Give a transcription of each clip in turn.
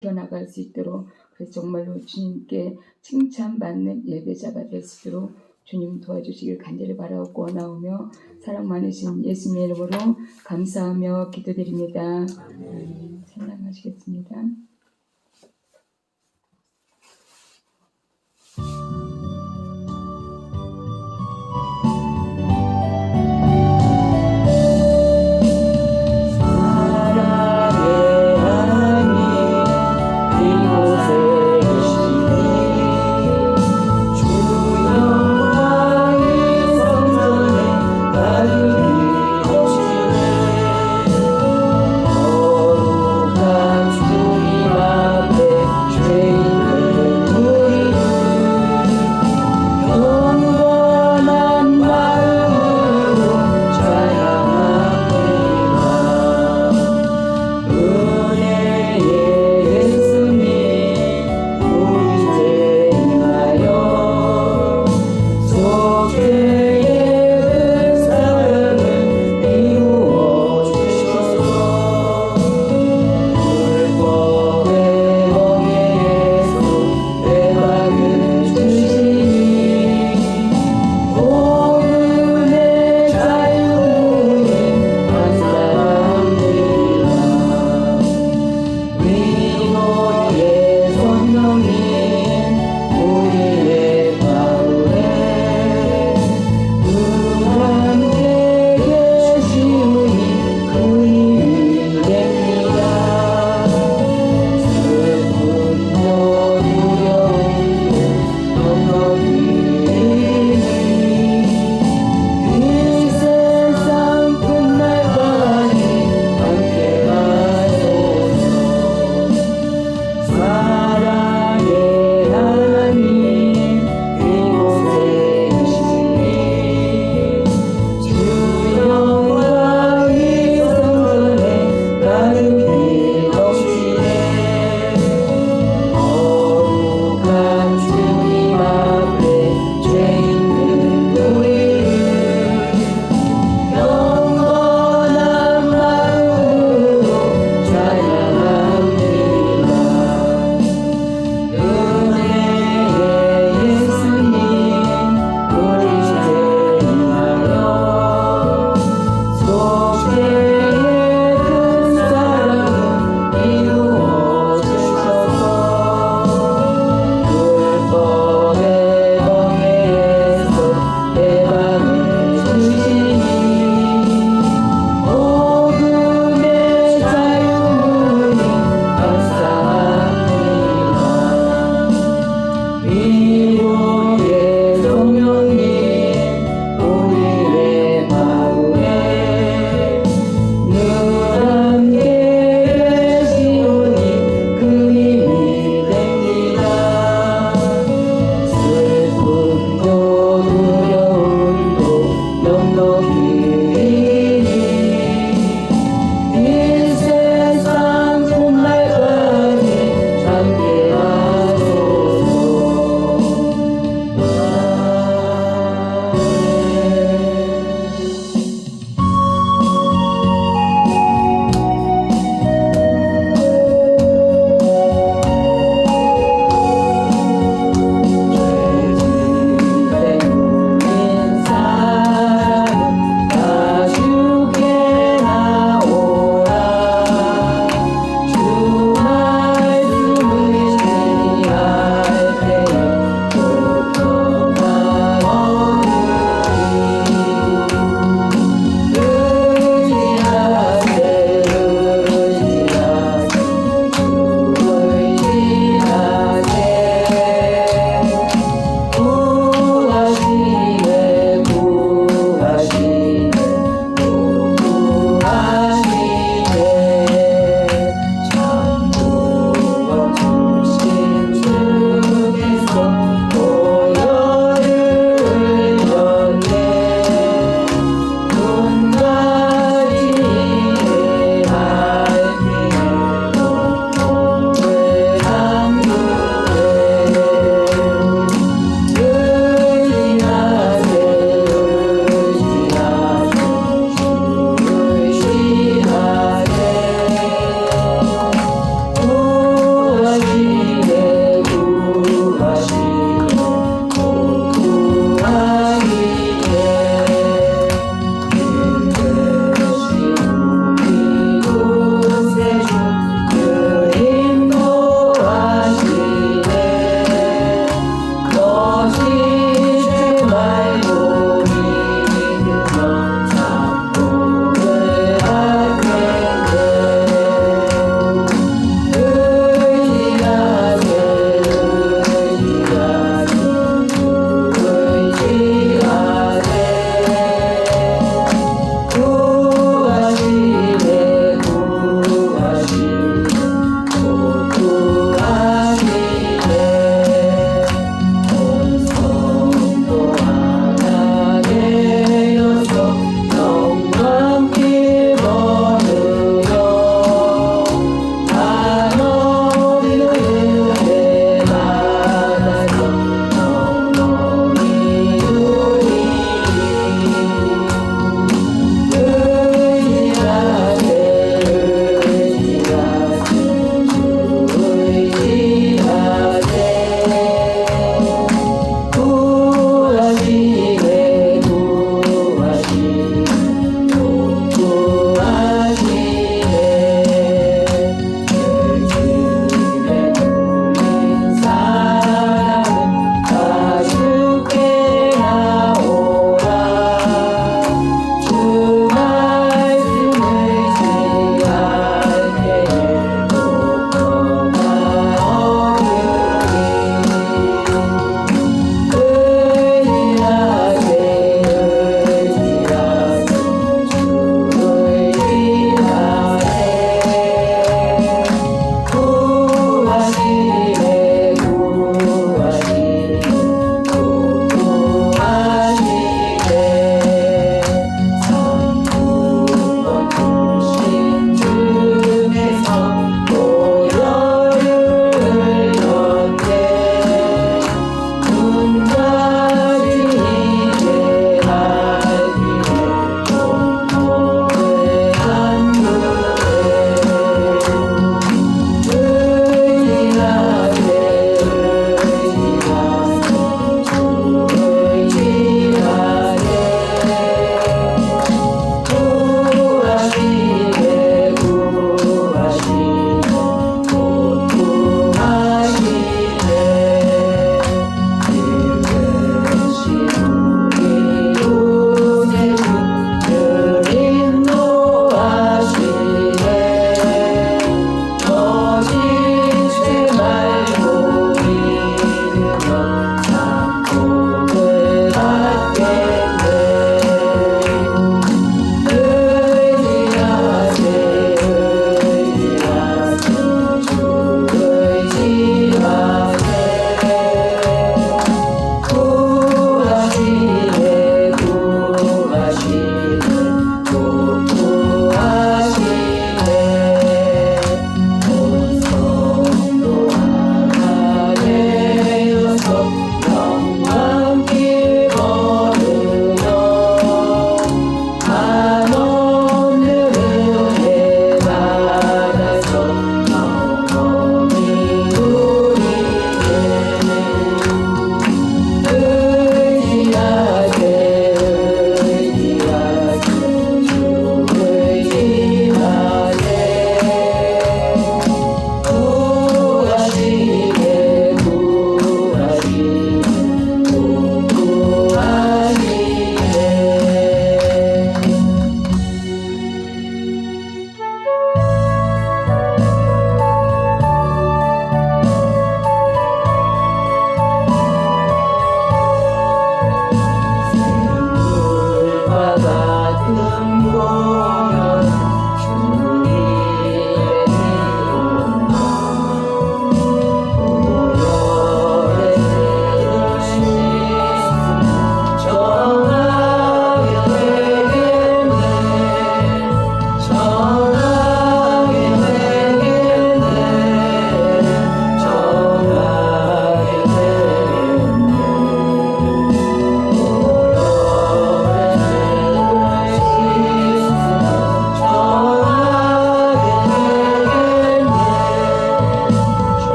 나갈 수 있도록 그래서 정말로 주님께 칭찬받는 예배자가 될 수 있도록 주님 도와주시길 간절히 바라고 원하오며 사랑 많으신 예수님의 이름으로 감사하며 기도드립니다. 찬양하시겠습니다. 거룩한 주님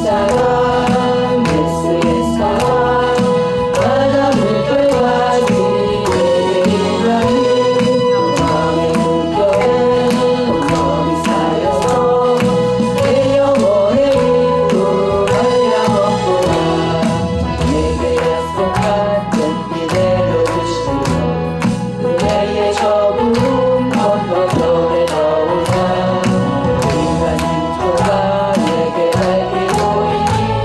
사랑 예수의 사랑 바다물 결과지 내게 마음의 물결에 엉덩이 쌓여서 내 영혼의 입구 갈라먹고라 내게 약속한 이대로 주시고 그대의 적음 건너편에 넣으라 인간 인토가 내게 밝히고 있니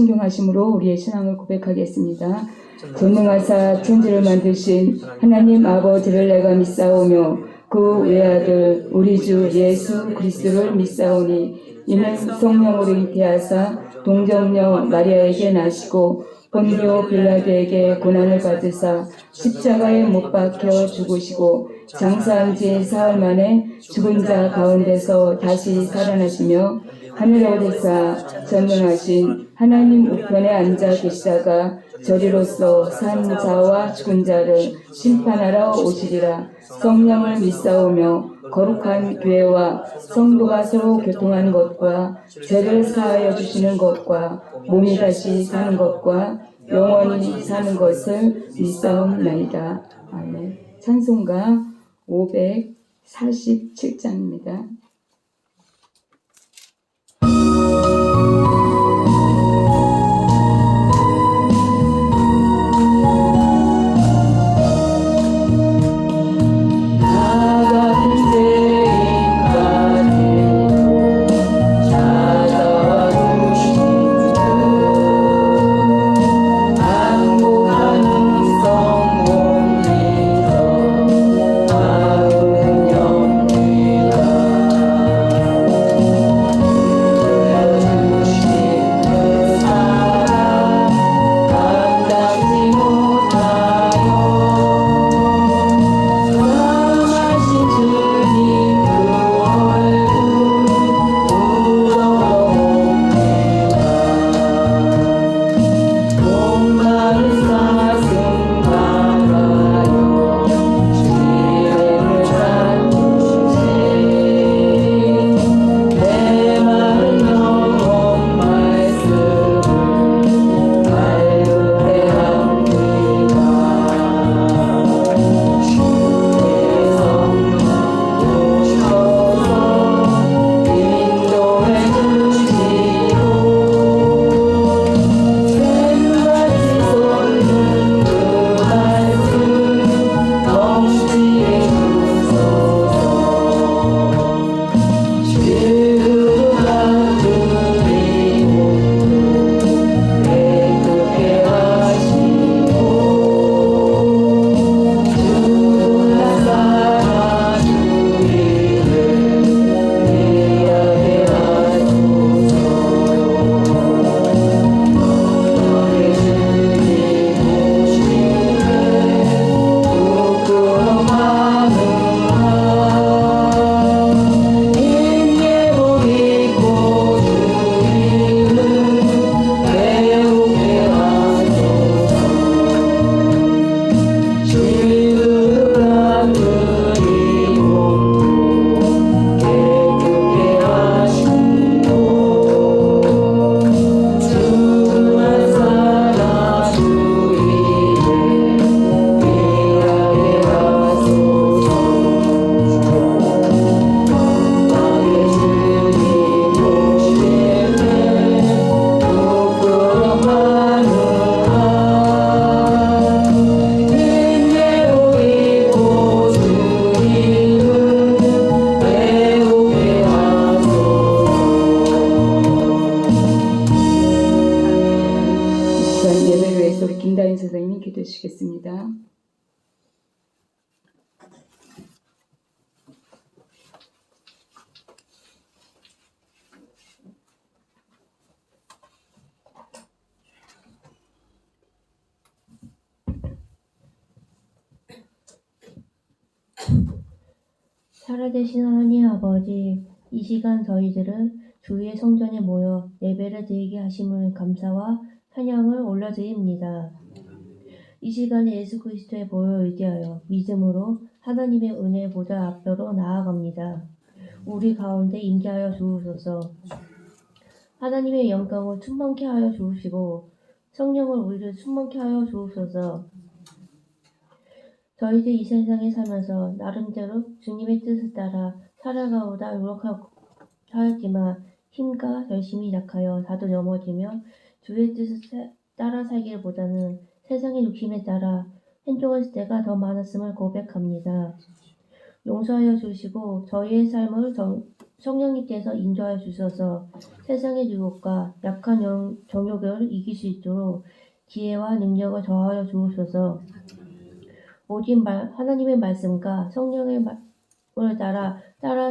신경하심으로 우리의 신앙을 고백하겠습니다. 전능하사 천지를 만드신 하나님 아버지를 내가 믿사오며 그 외아들 우리 주 예수 그리스도를 믿사오니 이는 성령으로 잉태하사 동정녀 마리아에게 나시고 본디오 빌라도에게 고난을 받으사 십자가에 못 박혀 죽으시고 장사한 지 사흘 만에 죽은 자 가운데서 다시 살아나시며 하늘에 오르사 전능하신 하나님 우편에 앉아 계시다가 저리로서 산 자와 죽은 자를 심판하러 오시리라. 성령을 믿사오며 거룩한 교회와 성도가 서로 교통하는 것과 죄를 사하여 주시는 것과 몸이 다시 사는 것과 영원히 사는 것을 믿사옵나이다. 아멘. 찬송가 547장입니다. 김다인 선생님이 기도해 주시겠습니다. 살아계신 하나님 아버지, 이 시간 저희들은 주의 성전에 모여 예배를 드리게 하심을 감사와 찬양을 올려드립니다. 이 시간에 예수 그리스도의 보혈을 의지하여 믿음으로 하나님의 은혜 보좌 앞으로 나아갑니다. 우리 가운데 임재하여 주옵소서. 하나님의 영광을 충만케 하여 주시고 성령을 우리를 충만케 하여 주옵소서. 저희들 이 세상에 살면서 나름대로 주님의 뜻을 따라 살아가오다 노력하였지만 힘과 열심이 약하여 다도 넘어지며 주의 뜻을 따라 살기보다는 세상의 욕심에 따라 행동할 때가 더 많았음을 고백합니다. 용서하여 주시고 저희의 삶을 성령님께서 인도하여 주셔서 세상의 유혹과 약한 정욕을 이길 수 있도록 지혜와 능력을 더하여 주옵소서. 오직 하나님의 말씀과 성령의 말을 따라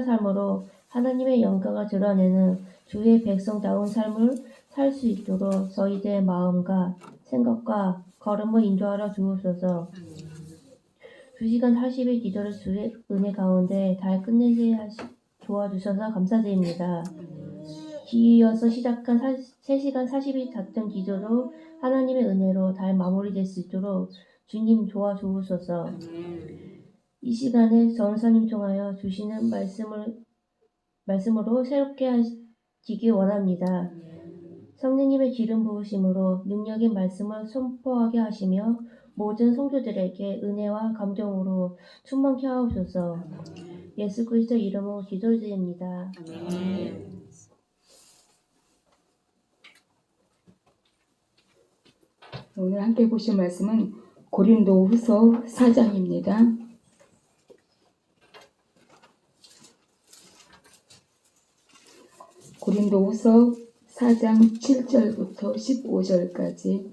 삶으로 하나님의 영광을 드러내는 주의 백성다운 삶을 살 수 있도록 저희들의 마음과 생각과 걸음을 인도하여 주옵소서. 2시간 40일 기도를 주의 은혜 가운데 잘 끝내게 도와주셔서 감사드립니다. 이어서 시작한 3시간 40일 작전 기도도 하나님의 은혜로 잘 마무리될 수 있도록 주님 도와주옵소서. 이 시간에 전사님 통하여 주시는 말씀으로 새롭게 하시기 원합니다. 성령님의 기름 부으심으로 능력의 말씀을 선포하게 하시며 모든 성도들에게 은혜와 감동으로 충만케 하옵소서. 예수 그리스도 이름으로 기도드립니다. 오늘 함께 보실 말씀은 고린도후서 4장입니다. 고린도후서 4장 7절부터 15절까지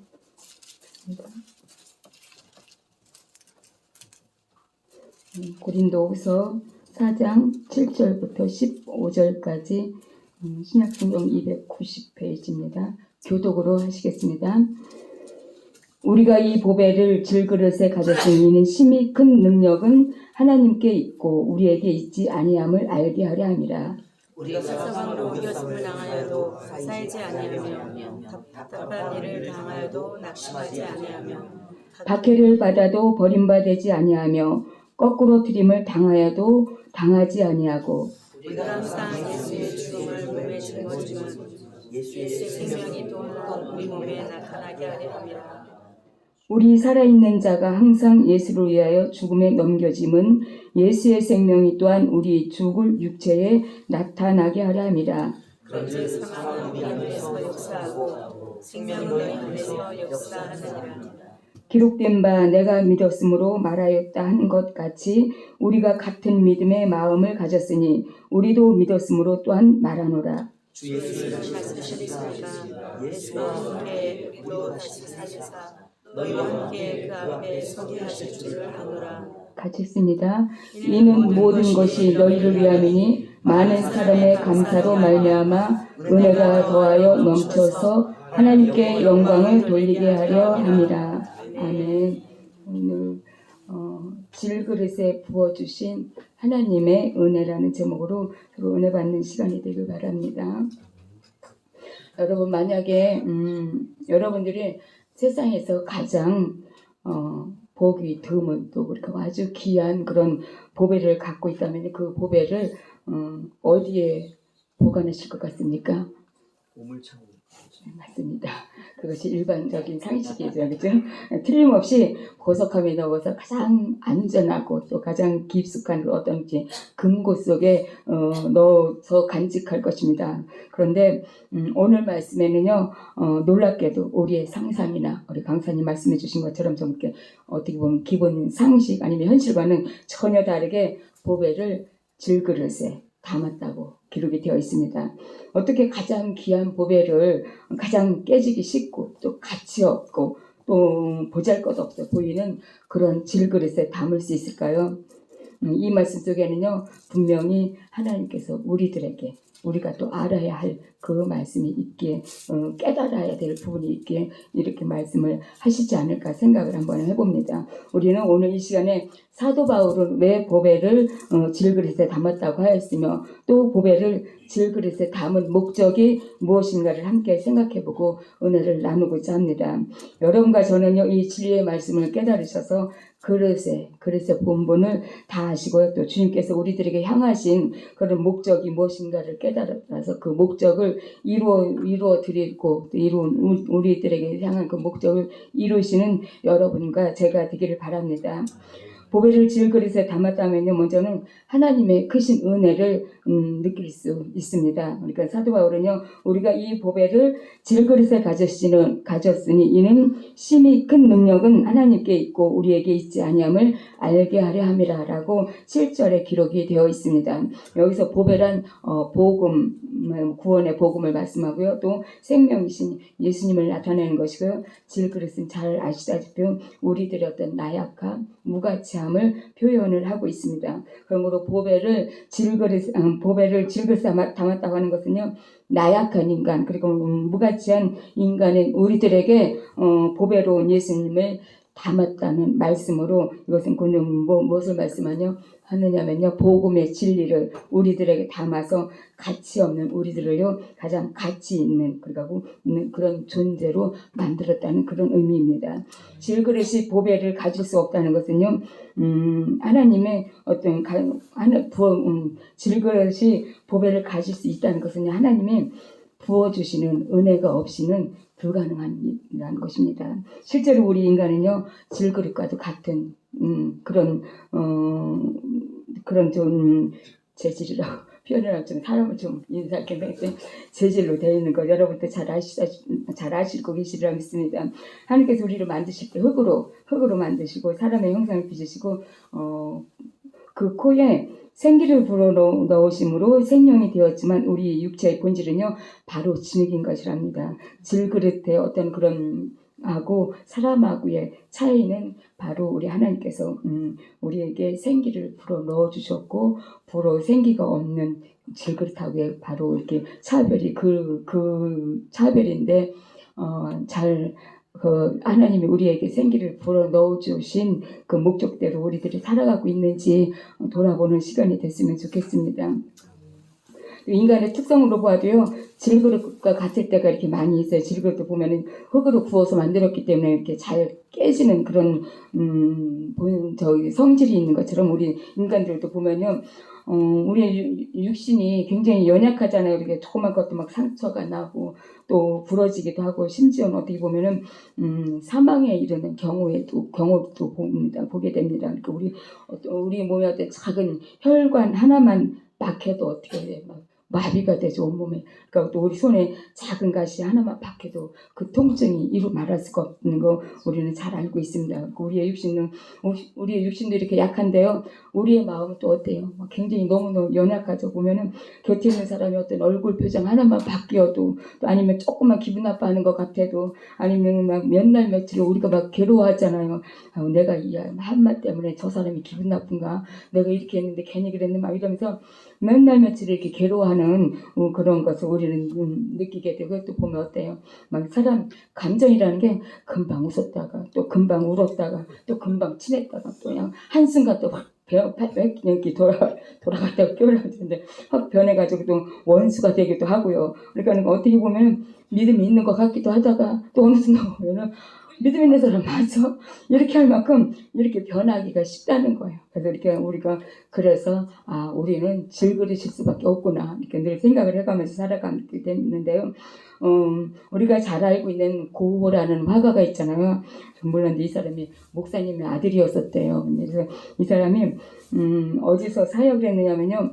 고린도후서 4장 7절부터 15절까지 신약성경 290페이지입니다. 교독으로 하시겠습니다. 우리가 이 보배를 질그릇에 가졌으니 이는 심히 큰 능력은 하나님께 있고 우리에게 있지 아니함을 알게 하려 함이라. 우리가 세상으로 이겨짐을 당하여도 살지 아니하며 답답한 일을 당하여도 낙심하지 아니하며 박해를 받아도 버림받지 아니하며 거꾸로 들임을 당하여도 당하지 아니하고 우리가 항상 예수의 죽음을 몸에 짊어지면 예수의 생명이 또한 우리 몸에 나타나게 하려 함이라. 우리 살아있는 자가 항상 예수를 위하여 죽음에 넘겨짐은 예수의 생명이 또한 우리 죽을 육체에 나타나게 하려 함이라. 그런즉 사망은 우리 안에서 역사하고 생명은 너희 안에서 역사하느니라. 기록된 바 내가 믿었으므로 말하였다 하는 것 같이 우리가 같은 믿음의 마음을 가졌으니 우리도 믿었으므로 또한 말하노라. 주 예수를 말씀하셨으니까 예수와 함께 우리로 다시 사시사 너희와 함께 그 앞에 서게 하실 줄을 아노라. 같이 있습니다. 이는 모든 것이 너희를 위함이니 많은 사람의 감사로 말미암아 은혜가 더하여 넘쳐서 하나님께 영광을 돌리게 하려 함이라. 아멘. 오늘 질그릇에 부어주신 하나님의 은혜라는 제목으로 서로 은혜 받는 시간이 되길 바랍니다. 여러분 만약에 여러분들이 세상에서 가장 복이 드문 또 그렇게 아주 귀한 그런 보배를 갖고 있다면 그 보배를 어디에 보관하실 것 같습니까? 보물창고. 맞습니다. 그것이 일반적인 상식이죠. 그죠? 틀림없이 보석함에 넣어서 가장 안전하고 또 가장 깊숙한 어떤 금고 속에 넣어서 간직할 것입니다. 그런데 오늘 말씀에는요, 놀랍게도 우리의 상상이나 우리 강사님 말씀해 주신 것처럼 좀 이렇게 어떻게 보면 기본 상식 아니면 현실과는 전혀 다르게 보배를 질그릇에 담았다고 기록이 되어 있습니다. 어떻게 가장 귀한 보배를 가장 깨지기 쉽고 또 가치 없고 또 보잘것없어 보이는 그런 질그릇에 담을 수 있을까요? 이 말씀 속에는요 분명히 하나님께서 우리들에게 우리가 또 알아야 할 그 말씀이 있기에 깨달아야 될 부분이 있기에 이렇게 말씀을 하시지 않을까 생각을 한번 해봅니다. 우리는 오늘 이 시간에 사도 바울은 왜 보배를 질그릇에 담았다고 하였으며 또 보배를 질그릇에 담은 목적이 무엇인가를 함께 생각해보고 은혜를 나누고자 합니다. 여러분과 저는요 이 진리의 말씀을 깨달으셔서 그릇의 본분을 다 아시고요. 또 주님께서 우리들에게 향하신 그런 목적이 무엇인가를 깨달아서 그 목적을 이루어 드리고 또 우리들에게 향한 그 목적을 이루시는 여러분과 제가 되기를 바랍니다. 보배를 질그릇에 담았다면요. 먼저는 하나님의 크신 은혜를 느낄 수 있습니다. 그러니까 사도 바울은요, 우리가 이 보배를 질그릇에 가졌으니 이는 심히 큰 능력은 하나님께 있고 우리에게 있지 아니함을 알게 하려 함이라라고 7절에 기록이 되어 있습니다. 여기서 보배란 복음, 구원의 복음을 말씀하고요. 또 생명이신 예수님을 나타내는 것이고요. 질그릇은 잘 아시다시피 우리들의 어떤 나약함, 무가치함을 표현을 하고 있습니다. 그러므로 보배를 질그릇에 담았다고 하는 것은요, 나약한 인간 그리고 무가치한 인간인 우리들에게 보배로운 예수님을 담았다는 말씀으로 이것은 무엇을 하느냐면요, 복음의 진리를 우리들에게 담아서 가치 없는 우리들을요 가장 가치 있는 그런 존재로 만들었다는 그런 의미입니다. 질그릇이 보배를 가질 수 없다는 것은요, 하나님의 어떤 질그릇이 보배를 가질 수 있다는 것은 하나님이 부어주시는 은혜가 없이는 불가능한 것입니다. 실제로 우리 인간은요, 질그릇과도 같은 그런 좀 재질이라고 표현을 하면 좀 사람을 좀 인사하게 재질로 되어 있는 거 여러분도 잘 아시고 계시리라 믿습니다. 하나님께서 우리를 만드실 때 흙으로 만드시고 사람의 형상을 빚으시고 그 코에 생기를 불어넣으심으로 생명이 되었지만 우리 육체의 본질은요 바로 진흙인 것이랍니다. 질그릇의 어떤 그런 하고 사람하고의 차이는 바로 우리 하나님께서 우리에게 생기를 불어넣어 주셨고 불어 생기가 없는 질그릇하고의 바로 이렇게 차별이 그 차별인데 하나님이 우리에게 생기를 불어 넣어주신 그 목적대로 우리들이 살아가고 있는지 돌아보는 시간이 됐으면 좋겠습니다. 인간의 특성으로 보아도요, 질그릇과 같을 때가 이렇게 많이 있어요. 질그릇도 보면은 흙으로 구워서 만들었기 때문에 이렇게 잘 깨지는 그런 성질이 있는 것처럼 우리 인간들도 보면요, 우리의 육신이 굉장히 연약하잖아요. 이렇게 조그만 것도 막 상처가 나고 또 부러지기도 하고 심지어는 어떻게 보면은 사망에 이르는 경우도 보게 됩니다. 그러니까 우리 몸에 어떤 작은 혈관 하나만 박혀도 어떻게 해요? 마비가 되죠, 온몸에. 그러니까 또 우리 손에 작은 가시 하나만 박혀도 그 통증이 이루 말할 수가 없는 거 우리는 잘 알고 있습니다. 우리의 육신도 이렇게 약한데요. 우리의 마음은 또 어때요? 굉장히 너무너무 연약하죠. 보면은 곁에 있는 사람이 어떤 얼굴 표정 하나만 바뀌어도 또 아니면 조금만 기분 나빠하는 것 같아도 아니면 막 몇 날 며칠 우리가 막 괴로워하잖아요. 내가 이 한마 때문에 저 사람이 기분 나쁜가? 내가 이렇게 했는데 괜히 그랬네? 막 이러면서 몇 날 며칠 이렇게 괴로워하는 그런 것을 우리는 느끼게 되고 또 보면 어때요? 막 사람 감정이라는 게 금방 웃었다가 또 금방 울었다가 또 금방 친했다가 또 그냥 한순간 또 막 이렇게 돌아갔다가 깨어나는데 확 변해가지고 또 원수가 되기도 하고요. 그러니까 어떻게 보면 믿음이 있는 것 같기도 하다가 또 어느 순간 보면은 믿음 있는 사람 맞아? 이렇게 할 만큼 이렇게 변하기가 쉽다는 거예요. 그래서 이렇게 그래서 우리는 질그릇일 수밖에 없구나 이렇게 늘 생각을 해가면서 살아가게 됐는데요. 우리가 잘 알고 있는 고호라는 화가가 있잖아요. 물론 이 사람이 목사님의 아들이었었대요. 그래서 이 사람이 어디서 사역을 했느냐면요.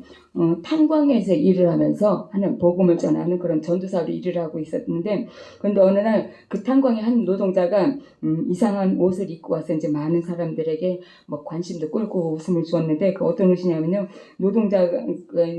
탄광에서 일을 하면서 하는 복음을 전하는 그런 전도사로 일을 하고 있었는데, 그런데 어느 날 그 탄광의 한 노동자가 이상한 옷을 입고 와서 이제 많은 사람들에게 뭐 관심도 끌고 웃음을 주었는데, 그 어떤 옷이냐면요.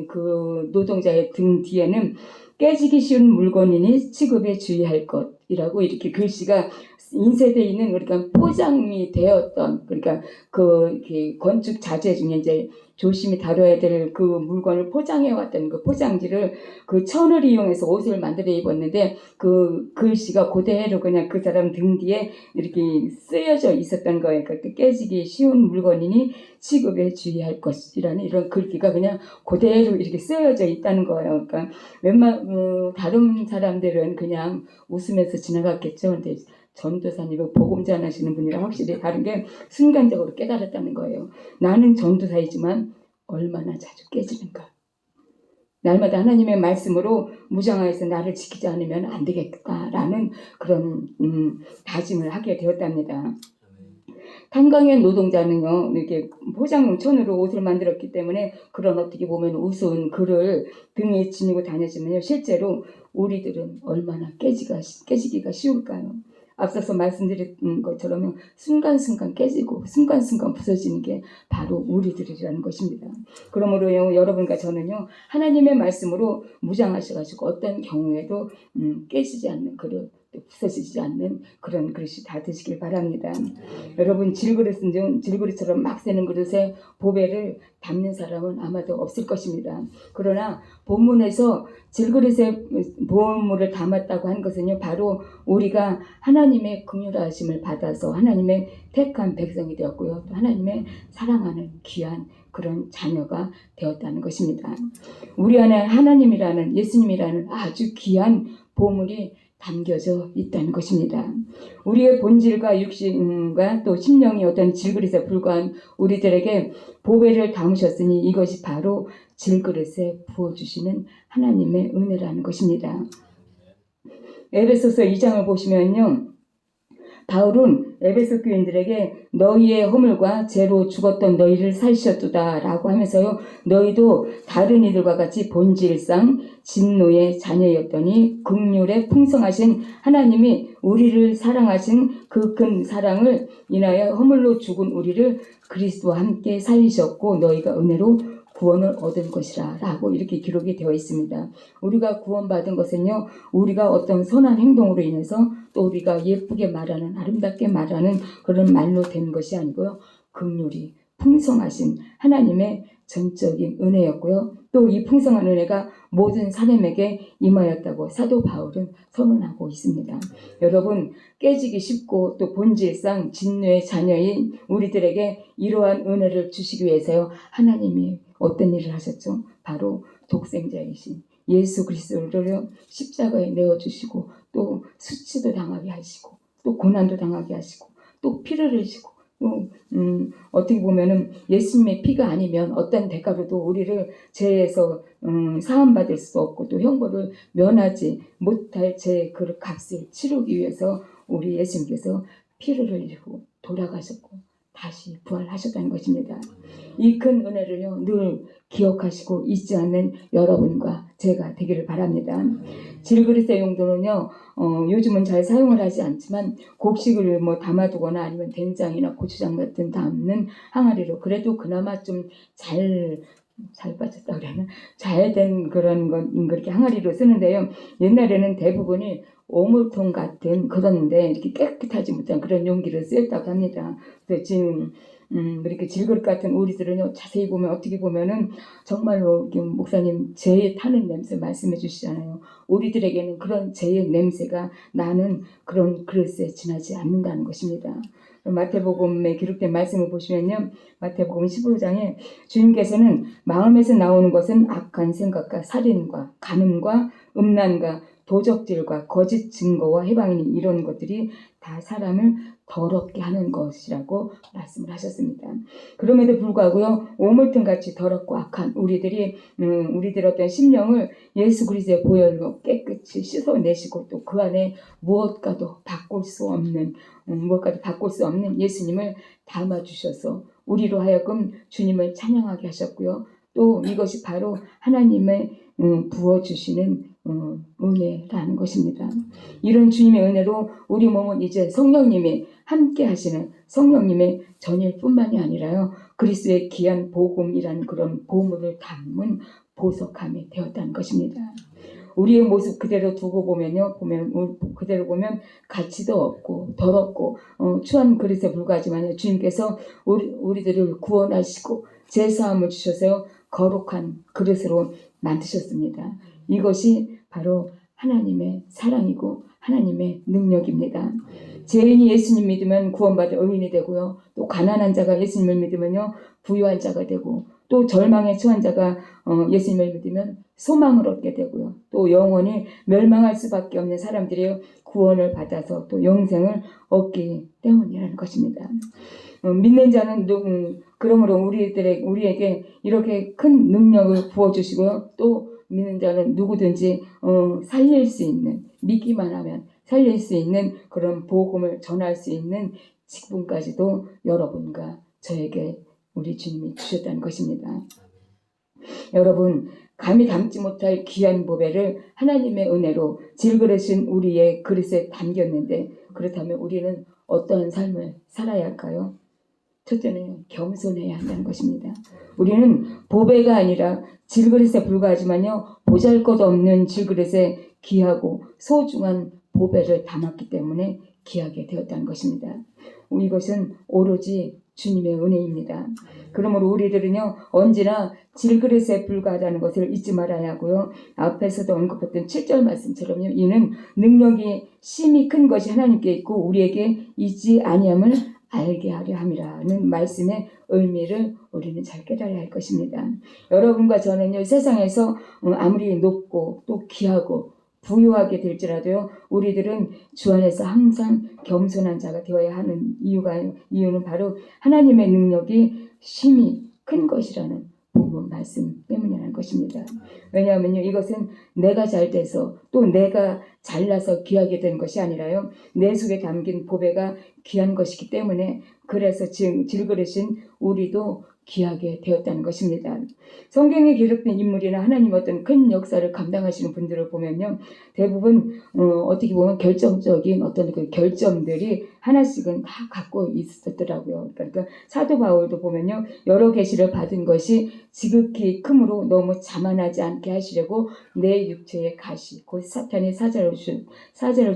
그 노동자의 등 뒤에는 깨지기 쉬운 물건이니 취급에 주의할 것이라고 이렇게 글씨가 인쇄되어 있는, 그러니까 포장이 되었던, 그러니까 이렇게 건축 자재 중에 이제 조심히 다뤄야 될 그 물건을 포장해 왔던 그 포장지를 그 천을 이용해서 옷을 만들어 입었는데 그 글씨가 그대로 그냥 그 사람 등 뒤에 이렇게 쓰여져 있었던 거예요. 그러니까 깨지기 쉬운 물건이니 취급에 주의할 것이라는 이런 글귀가 그냥 그대로 이렇게 쓰여져 있다는 거예요. 그러니까 다른 사람들은 그냥 웃으면서 지나갔겠죠. 근데 전도사님이고 복음 전하시는 분이랑 확실히 다른 게 순간적으로 깨달았다는 거예요. 나는 전도사이지만 얼마나 자주 깨지는가. 날마다 하나님의 말씀으로 무장하여서 나를 지키지 않으면 안 되겠다라는 그런 다짐을 하게 되었답니다. 탄광현 노동자는요, 이렇게 포장천으로 옷을 만들었기 때문에 그런 어떻게 보면 우스운 글을 등에 지니고 다녔지만요, 실제로 우리들은 얼마나 깨지기가 쉬울까요? 앞서서 말씀드린 것처럼 순간순간 깨지고 순간순간 부서지는 게 바로 우리들이라는 것입니다. 그러므로요, 여러분과 저는요, 하나님의 말씀으로 무장하셔가지고 어떤 경우에도 깨지지 않는 그릇, 부서지지 않는 그런 그릇이 다 되시길 바랍니다. 여러분, 질그릇처럼 막 새는 그릇에 보배를 담는 사람은 아마도 없을 것입니다. 그러나 본문에서 질그릇에 보물을 담았다고 한 것은요, 바로 우리가 하나님의 긍휼하심을 받아서 하나님의 택한 백성이 되었고요, 또 하나님의 사랑하는 귀한 그런 자녀가 되었다는 것입니다. 우리 안에 하나님이라는, 예수님이라는 아주 귀한 보물이 담겨져 있다는 것입니다. 우리의 본질과 육신과 또 심령이 어떤 질그릇에 불과한 우리들에게 보배를 담으셨으니 이것이 바로 질그릇에 부어주시는 하나님의 은혜라는 것입니다. 에베소서 2장을 보시면요, 바울은 에베소 교인들에게 너희의 허물과 죄로 죽었던 너희를 살리셨도다 라고 하면서요, 너희도 다른 이들과 같이 본질상 진노의 자녀였더니 긍휼에 풍성하신 하나님이 우리를 사랑하신 그 큰 사랑을 인하여 허물로 죽은 우리를 그리스도와 함께 살리셨고 너희가 은혜로 구원을 얻은 것이라 라고 이렇게 기록이 되어 있습니다. 우리가 구원받은 것은요, 우리가 어떤 선한 행동으로 인해서 또 우리가 예쁘게 말하는, 아름답게 말하는 그런 말로 된 것이 아니고요, 긍휼이 풍성하신 하나님의 전적인 은혜였고요, 또 이 풍성한 은혜가 모든 사람에게 임하였다고 사도 바울은 선언하고 있습니다. 여러분, 깨지기 쉽고 또 본질상 진노의 자녀인 우리들에게 이러한 은혜를 주시기 위해서요, 하나님이 어떤 일을 하셨죠? 바로 독생자이신 예수 그리스도를 십자가에 내어주시고 또 수치도 당하게 하시고 또 고난도 당하게 하시고 또 피를 흘리시고 또 어떻게 보면은 예수님의 피가 아니면 어떤 대가로도 우리를 죄에서 사함받을 수 없고 또 형벌을 면하지 못할 죄의 그 값을 치르기 위해서 우리 예수님께서 피를 흘리고 돌아가셨고 다시 부활하셨다는 것입니다. 이 큰 은혜를요, 늘 기억하시고 잊지 않는 여러분과 제가 되기를 바랍니다. 질그릇의 용도는요, 요즘은 잘 사용을 하지 않지만 곡식을 뭐 담아두거나 아니면 된장이나 고추장 같은 담는 항아리로, 그래도 그나마 좀 잘 빠졌다 그래나? 잘 된 그런 건 그렇게 항아리로 쓰는데요. 옛날에는 대부분이 오물통 같은 그런데 이렇게 깨끗하지 못한 그런 용기를 쓰였다고 합니다. 그래서 지금 이렇게 질그릇 같은 우리들은요, 자세히 보면 어떻게 보면은 정말로 목사님 죄에 타는 냄새 말씀해 주시잖아요. 우리들에게는 그런 죄의 냄새가 나는 그런 그릇에 지나지 않는다는 것입니다. 마태복음에 기록된 말씀을 보시면요, 마태복음 15장에 주님께서는 마음에서 나오는 것은 악한 생각과 살인과 간음과 음란과 도적질과 거짓 증거와 해방이니 이런 것들이 다 사람을 더럽게 하는 것이라고 말씀을 하셨습니다. 그럼에도 불구하고요, 오물통같이 더럽고 악한 우리들이 우리들 어떤 심령을 예수 그리스도의 보혈로 깨끗이 씻어내시고 또 그 안에 무엇과도 바꿀 수 없는 예수님을 담아주셔서 우리로 하여금 주님을 찬양하게 하셨고요. 또 이것이 바로 하나님의 부어주시는 은혜라는 것입니다. 이런 주님의 은혜로 우리 몸은 이제 성령님이 함께 하시는 성령님의 전일뿐만이 아니라요, 그리스도의 귀한 복음이라는 그런 보물을 담은 보석함이 되었다는 것입니다. 우리의 모습 그대로 두고 보면요, 그대로 보면 가치도 없고 더럽고 추한 그릇에 불과하지만 주님께서 우리들을 구원하시고 제사함을 주셔서 거룩한 그릇으로 만드셨습니다. 이것이 바로 하나님의 사랑이고 하나님의 능력입니다. 죄인이 예수님 믿으면 구원받을 의인이 되고요, 또 가난한 자가 예수님을 믿으면요, 부유한 자가 되고, 또 절망에 처한 자가 예수님을 믿으면 소망을 얻게 되고요, 또 영원히 멸망할 수밖에 없는 사람들이 구원을 받아서 또 영생을 얻기 때문이라는 것입니다. 믿는 자는 그러므로 우리에게 이렇게 큰 능력을 부어주시고요, 또 믿는 자는 누구든지 살릴 수 있는, 믿기만 하면 살릴 수 있는 그런 복음을 전할 수 있는 식분까지도 여러분과 저에게 우리 주님이 주셨다는 것입니다. 여러분, 감히 담지 못할 귀한 보배를 하나님의 은혜로 질그릇인 우리의 그릇에 담겼는데, 그렇다면 우리는 어떠한 삶을 살아야 할까요? 첫째는 겸손해야 한다는 것입니다. 우리는 보배가 아니라 질그릇에 불과하지만요, 보잘것없는 질그릇에 귀하고 소중한 보배를 담았기 때문에 귀하게 되었다는 것입니다. 이것은 오로지 주님의 은혜입니다. 그러므로 우리들은요, 언제나 질그릇에 불과하다는 것을 잊지 말아야 하고요. 앞에서도 언급했던 7절 말씀처럼요, 이는 능력이 심히 큰 것이 하나님께 있고 우리에게 있지 아니함을 알게 하려 함이라는 말씀의 의미를 우리는 잘 깨달아야 할 것입니다. 여러분과 저는요, 세상에서 아무리 높고 또 귀하고 부유하게 될지라도요, 우리들은 주 안에서 항상 겸손한 자가 되어야 하는 이유는 바로 하나님의 능력이 심히 큰 것이라는 본문 말씀 때문이라는 것입니다. 왜냐하면요, 이것은 내가 잘 돼서 또 내가 잘나서 귀하게 된 것이 아니라요, 내 속에 담긴 보배가 귀한 것이기 때문에, 그래서 질그릇인 우리도 귀하게 되었다는 것입니다. 성경에 기록된 인물이나 하나님 어떤 큰 역사를 감당하시는 분들을 보면요, 대부분 어떻게 보면 결정적인 어떤 그 결점들이 하나씩은 다 갖고 있었더라고요. 그러니까 사도 바울도 보면요, 여러 계시를 받은 것이 지극히 크므로 너무 자만하지 않게 하시려고 내 육체의 가시 곧 사탄의 사자를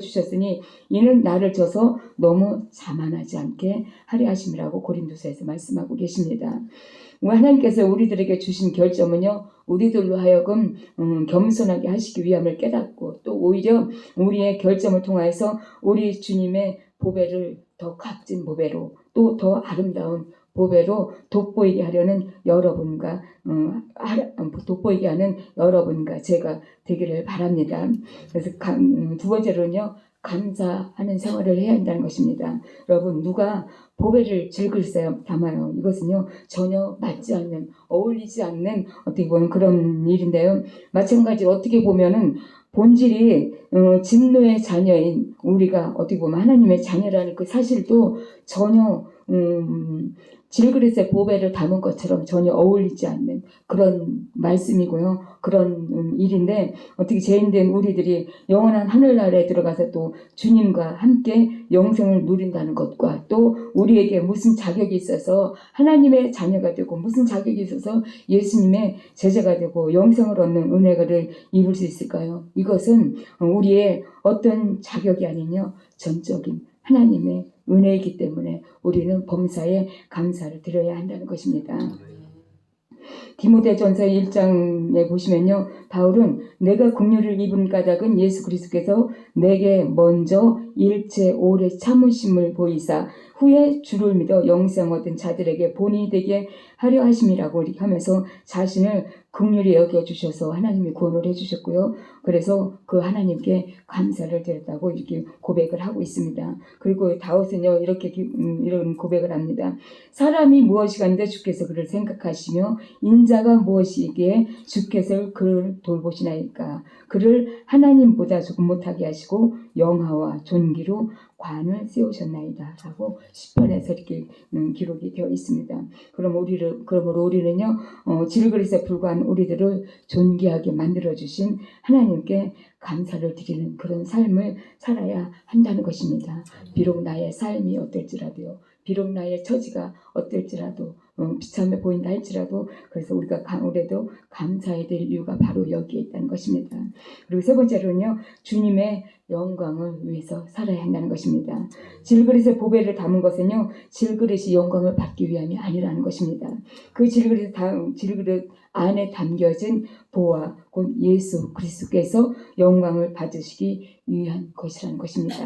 주셨으니 이는 나를 져서 너무 자만하지 않게 하려 하심이라고 고린도서에서 말씀하고 계십니다. 하나님께서 우리들에게 주신 결점은요, 우리들로 하여금 겸손하게 하시기 위함을 깨닫고, 또 오히려 우리의 결점을 통하여서 우리 주님의 보배를 더 값진 보배로, 또 더 아름다운 보배로 돋보이게 하려는 여러분과 돋보이게 하는 여러분과 제가 되기를 바랍니다. 그래서 두 번째로는요, 감사하는 생활을 해야 한다는 것입니다. 여러분, 누가 보배를 질그릇에 담아요. 이것은요, 전혀 맞지 않는, 어울리지 않는 어떻게 보면 그런 일인데요. 마찬가지로 어떻게 보면은 본질이 진노의 자녀인 우리가 어떻게 보면 하나님의 자녀라는 그 사실도 전혀 질그릇에 보배를 담은 것처럼 전혀 어울리지 않는 그런 말씀이고요. 그런 일인데, 어떻게 죄인된 우리들이 영원한 하늘나라에 들어가서 또 주님과 함께 영생을 누린다는 것과, 또 우리에게 무슨 자격이 있어서 하나님의 자녀가 되고 무슨 자격이 있어서 예수님의 제자가 되고 영생을 얻는 은혜를 입을 수 있을까요? 이것은 우리의 어떤 자격이 아니며 전적인 하나님의 은혜이기 때문에 우리는 범사에 감사를 드려야 한다는 것입니다. 디모데전서 1장에 보시면요, 바울은 내가 긍휼을 입은 까닭은 예수 그리스도께서 내게 먼저 일체 오래 참으심을 보이사 후에 주를 믿어 영생 얻은 자들에게 본이 되게 하려 하심이라고 이렇게 하면서 자신을 긍휼히 여겨주셔서 하나님이 구원을 해주셨고요. 그래서 그 하나님께 감사를 드렸다고 이렇게 고백을 하고 있습니다. 그리고 다윗은요, 이렇게 이런 고백을 합니다. 사람이 무엇이간데 주께서 그를 생각하시며 인자가 무엇이기에 주께서 그를 돌보시나이까. 그를 하나님보다 조금 못하게 하시고 영화와 존귀로 관을 세우셨나이다 라고 시편에서 이렇게 기록이 되어 있습니다. 그러므로 우리는요, 질그릇에 불과한 우리들을 존귀하게 만들어주신 하나님께 감사를 드리는 그런 삶을 살아야 한다는 것입니다. 비록 나의 삶이 어떨지라도요, 비록 나의 처지가 어떨지라도, 비참해 보인다 할지라도, 그래서 우리가 올해도 감사해야 될 이유가 바로 여기에 있다는 것입니다. 그리고 세 번째로는요, 주님의 영광을 위해서 살아야 한다는 것입니다. 질그릇에 보배를 담은 것은요, 질그릇이 영광을 받기 위함이 아니라는 것입니다. 그 질그릇 안에 담겨진 보화 곧 예수 그리스도께서 영광을 받으시기 위한 것이라는 것입니다.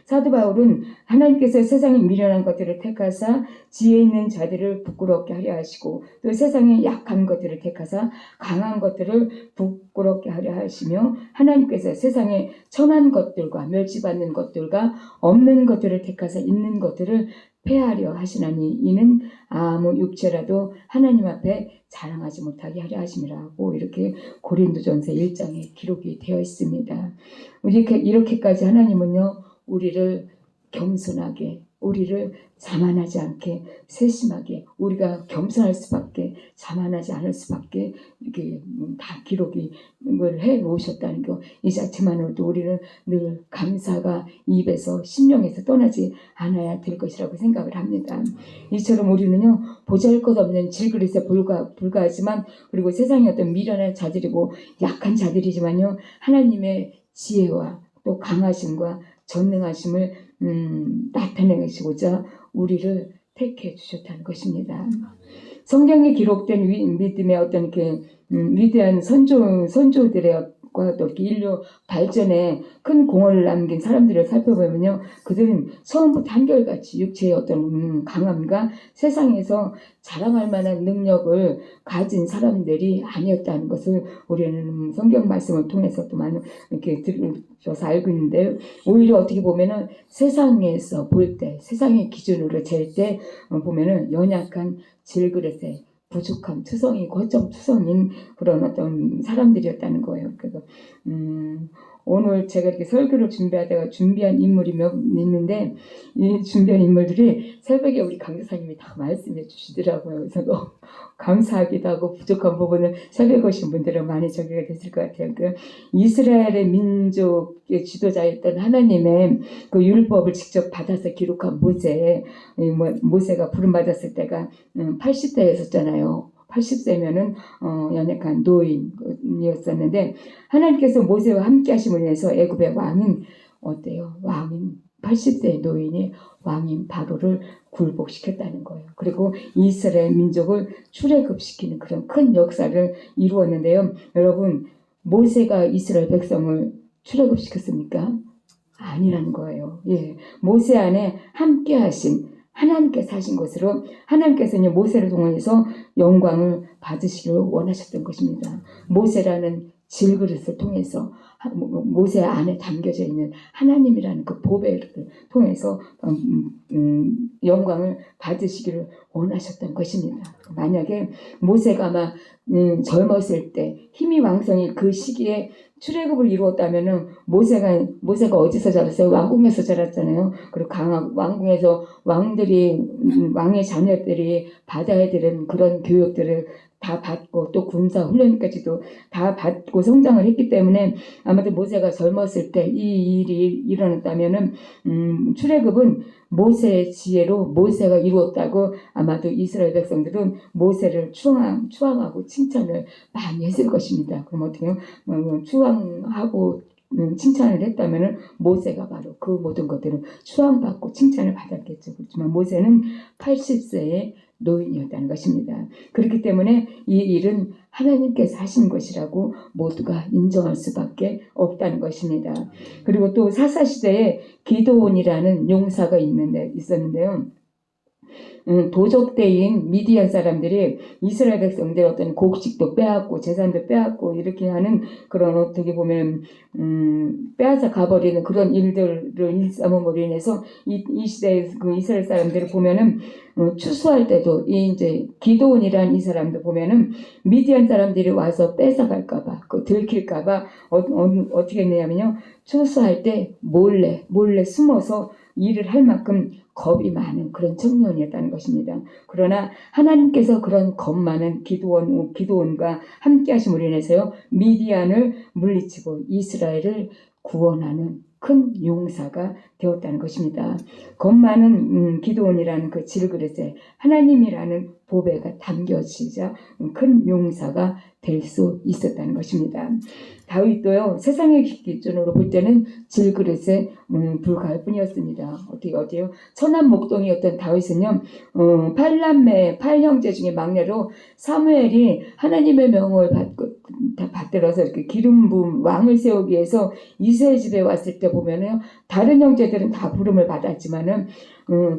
사도 바울은 하나님께서 세상에 미련한 것들을 택하사 지혜 있는 자들을 부끄럽게 하려 하시고, 또 세상에 약한 것들을 택하사 강한 것들을 부끄럽게 하려 하시며, 하나님께서 세상에 천한 것들과 멸시받는 것들과 없는 것들을 택하사 있는 것들을 폐하려 하시나니 이는 아무 육체라도 하나님 앞에 자랑하지 못하게 하려 하심이라고 이렇게 고린도전서 1장에 기록이 되어 있습니다. 이렇게까지 하나님은요, 우리를 겸손하게 우리를 자만하지 않게 세심하게 우리가 겸손할 수밖에 자만하지 않을 수밖에 이게 다 기록이 걸 해 놓으셨다는 거 이 자체만으로도 우리는 늘 감사가 입에서 심령에서 떠나지 않아야 될 것이라고 생각을 합니다. 이처럼 우리는요 보잘것없는 질그릇에 불과하지만 그리고 세상의 어떤 미련한 자들이고 약한 자들이지만요 하나님의 지혜와 또 강하심과 전능하심을 나타내시고자 우리를 택해 주셨다는 것입니다. 성경에 기록된 믿음의 어떤 이렇게 위대한 선조들의 또 이렇게 인류 발전에 큰 공헌을 남긴 사람들을 살펴보면요, 그들은 처음부터 한결같이 육체의 어떤 강함과 세상에서 자랑할 만한 능력을 가진 사람들이 아니었다는 것을 우리는 성경 말씀을 통해서 또 많이 이렇게 들어서 알고 있는데, 오히려 어떻게 보면은 세상에서 볼 때, 세상의 기준으로 잴 때 보면은 연약한 질그릇에 부족함, 거점투성인 그런 어떤 사람들이었다는 거예요. 그래서 오늘 제가 이렇게 설교를 준비하다가 준비한 인물이 몇 있는데 이 준비한 인물들이 새벽에 우리 강사님이 다 말씀해 주시더라고요. 그래서 너무 감사하기도 하고 부족한 부분을 새벽에 오신 분들은 많이 저기가 됐을 것 같아요. 그 이스라엘의 민족의 지도자였던 하나님의 그 율법을 직접 받아서 기록한 모세가 부름받았을 때가 80대였었잖아요. 80세면은 연약한 노인이었었는데 하나님께서 모세와 함께 하심을 위해서 애굽의 왕인 80세 노인이 왕인 바로를 굴복시켰다는 거예요. 그리고 이스라엘 민족을 출애굽시키는 그런 큰 역사를 이루었는데요. 여러분, 모세가 이스라엘 백성을 출애굽시켰습니까? 아니라는 거예요. 예, 모세 안에 함께 하신 하나님께서 하신 것으로 하나님께서는 모세를 통해서 영광을 받으시기를 원하셨던 것입니다. 모세라는 질그릇을 통해서 모세 안에 담겨져 있는 하나님이라는 그 보배를 통해서 영광을 받으시기를 원하셨던 것입니다. 만약에 모세가 아마 젊었을 때 힘이 왕성히 그 시기에 출애굽을 이루었다면은 모세가 어디서 자랐어요? 왕궁에서 자랐잖아요. 그리고 왕궁에서 왕의 자녀들이 받아야 되는 그런 교육들을 다 받고 또 군사 훈련까지도 다 받고 성장을 했기 때문에 아마도 모세가 젊었을 때 이 일이 일어났다면은 출애굽은 모세의 지혜로 모세가 이루었다고 아마도 이스라엘 백성들은 모세를 추앙하고 칭찬을 많이 했을 것입니다. 그럼 어떻게 해요? 추앙하고 칭찬을 했다면은 모세가 바로 그 모든 것들을 추앙받고 칭찬을 받았겠죠. 그렇지만 모세는 80세의 노인이었다는 것입니다. 그렇기 때문에 이 일은 하나님께서 하신 것이라고 모두가 인정할 수밖에 없다는 것입니다. 그리고 또 사사시대에 기드온이라는 용사가 있었는데요. 도적대인 미디안 사람들이 이스라엘 백성들 어떤 곡식도 빼앗고 재산도 빼앗고 이렇게 하는 그런 어떻게 보면 빼앗아 가버리는 그런 일들을 일삼음으로 인해서 이 시대의 그 이스라엘 사람들을 보면은 추수할 때도 이제 기드온이라는 이 사람도 보면은 미디안 사람들이 와서 뺏어갈까봐 들킬까봐 어떻게 했냐면요 추수할 때 몰래 숨어서 일을 할 만큼 겁이 많은 그런 청년이었다는 것입니다. 그러나 하나님께서 그런 겁 많은 기드온과 함께 하심으로 인해서요 미디안을 물리치고 이스라엘을 구원하는 큰 용사가 되었다는 것입니다. 겁 많은 기드온이라는 그 질그릇에 하나님이라는 보배가 담겨지자 큰 용사가 될 수 있었다는 것입니다. 다윗도요 세상의 기준으로 볼 때는 질그릇에 불과할 뿐이었습니다. 어때요? 천한 목동이었던 다윗은요 8형제 중에 막내로 사무엘이 하나님의 명을 받들어서 이렇게 기름 부음 왕을 세우기 위해서 이새의 집에 왔을 때 보면은 다른 형제들은 다 부름을 받았지만은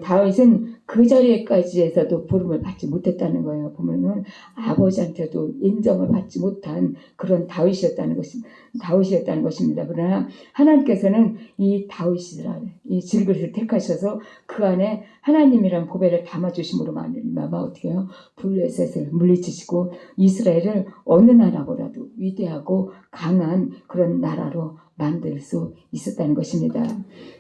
다윗은 그 자리에까지에서도 부름을 받지 못했다는 거예요. 보면은 아버지한테도 인정을 받지 못한 그런 다윗이었다는 것입니다. 그러나 하나님께서는 이 다윗이라는 이 질그릇을 택하셔서 그 안에 하나님이란 보배를 담아주심으로 말미암아 어떻게 해요? 블레셋을 물리치시고 이스라엘을 어느 나라보다도 위대하고 강한 그런 나라로 만들 수 있었다는 것입니다.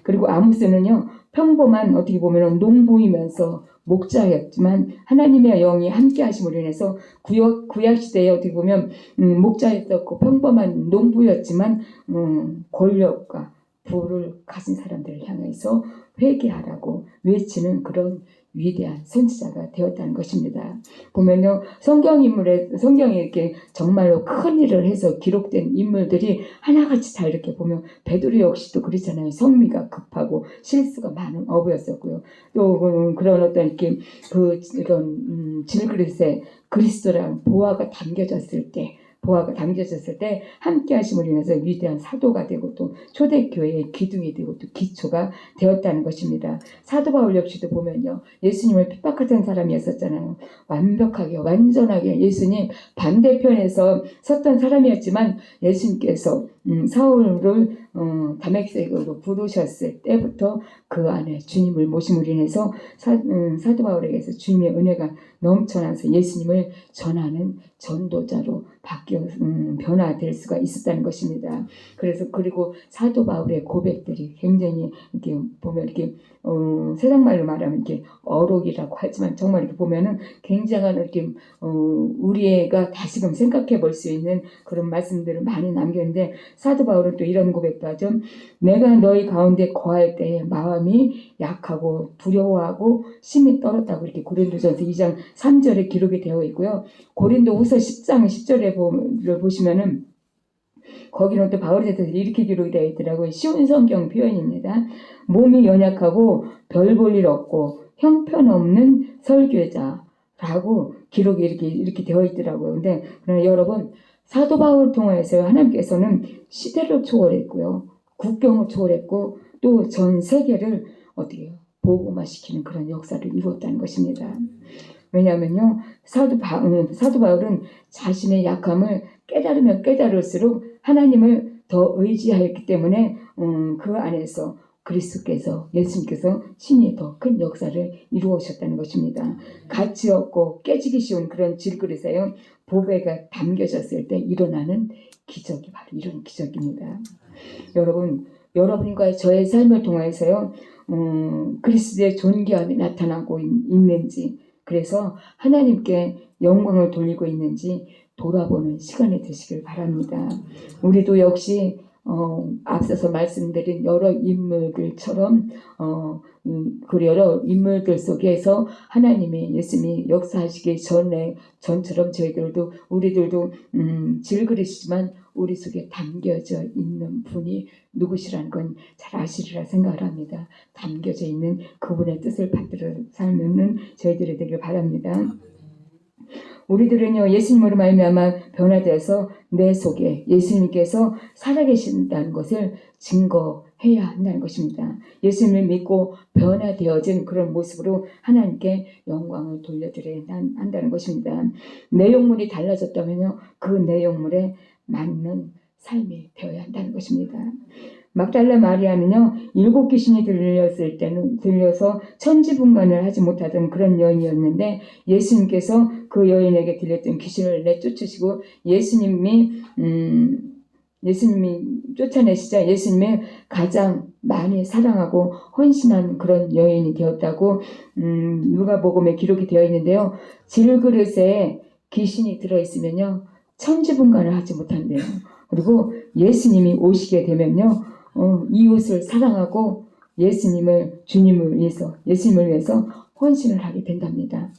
그리고 아모스는요 평범한 어떻게 보면 농부이면서 목자였지만 하나님의 영이 함께 하심으로 인해서 구약 시대에 어떻게 보면 목자였었고 평범한 농부였지만 권력과 부를 가진 사람들을 향해서 회개하라고 외치는 그런 위대한 선지자가 되었다는 것입니다. 보면요, 성경에 이렇게 정말로 큰 일을 해서 기록된 인물들이 하나같이 다 이렇게 보면 베드로 역시도 그렇잖아요. 성미가 급하고 실수가 많은 어부였었고요. 또 그런 어떤 이렇게 이런 질그릇에 그리스도랑 보화가 담겨졌을 때 함께 하심으로 인해서 위대한 사도가 되고 또 초대교회의 기둥이 되고 또 기초가 되었다는 것입니다. 사도 바울 역시도 보면요, 예수님을 핍박하던 사람이었었잖아요. 완전하게 예수님 반대편에서 섰던 사람이었지만 예수님께서 사울을 다메섹으로 부르셨을 때부터 그 안에 주님을 모심으로 인해서 사도 바울에게서 주님의 은혜가 넘쳐나서 예수님을 전하는 전도자로 변화될 수가 있었다는 것입니다. 그리고 사도 바울의 고백들이 굉장히 이렇게 보면 이렇게 세상 말로 말하면 이렇게 어록이라고 하지만 정말 이렇게 보면은 굉장한 이렇게 우리가 다시금 생각해 볼 수 있는 그런 말씀들을 많이 남겼는데 사도 바울은 또 이런 고백도 하죠. 내가 너희 가운데 거할 때에 마음이 약하고 두려워하고 심히 떨었다고 이렇게 고린도전서 2장 3절에 기록이 되어 있고요. 고린도후서 10장 10절에 보시면은 거기는 또 바울에 대해서 이렇게 기록이 되어 있더라고요. 쉬운 성경 표현입니다. 몸이 연약하고 별 볼 일 없고 형편없는 설교자라고 기록이 이렇게 되어 있더라고요. 근데 그러나 여러분, 사도 바울 통해서 하나님께서는 시대를 초월했고요. 국경을 초월했고 또 전 세계를 어떻게 복음화시키는 그런 역사를 이루었다는 것입니다. 왜냐하면요, 사도 바울은 자신의 약함을 깨달으면 깨달을수록 하나님을 더 의지하였기 때문에 그 안에서 그리스도께서 예수님께서 신이 더 큰 역사를 이루어오셨다는 것입니다. 가치 없고 깨지기 쉬운 그런 질그릇에요, 보배가 담겨졌을 때 일어나는 기적이 바로 이런 기적입니다. 여러분과 저의 삶을 통해서요, 그리스도의 존귀함이 나타나고 있는지, 그래서 하나님께 영광을 돌리고 있는지 돌아보는 시간이 되시길 바랍니다. 우리도 역시 앞서서 말씀드린 여러 인물들처럼 그 여러 인물들 속에서 하나님이 예수님이 역사하시기 전처럼 우리들도 질그릇이지만 우리 속에 담겨져 있는 분이 누구시라는 건 잘 아시리라 생각을 합니다. 담겨져 있는 그분의 뜻을 받들어 살면 저희들이 되길 바랍니다. 우리들은요, 예수님으로 말미암아 변화되어서 내 속에 예수님께서 살아계신다는 것을 증거해야 한다는 것입니다. 예수님을 믿고 변화되어진 그런 모습으로 하나님께 영광을 돌려드려야 한다는 것입니다. 내용물이 달라졌다면요, 그 내용물에 맞는 삶이 되어야 한다는 것입니다. 막달라 마리아는요, 7 귀신이 들려서 천지분간을 하지 못하던 그런 여인이었는데 예수님께서 그 여인에게 들렸던 귀신을 내쫓으시고 예수님이 쫓아내시자 예수님을 가장 많이 사랑하고 헌신한 그런 여인이 되었다고 누가복음에 기록이 되어 있는데요. 질그릇에 귀신이 들어있으면요, 천지분간을 하지 못한대요. 그리고 예수님이 오시게 되면요, 이웃을 사랑하고 예수님을 위해서 헌신을 하게 된답니다.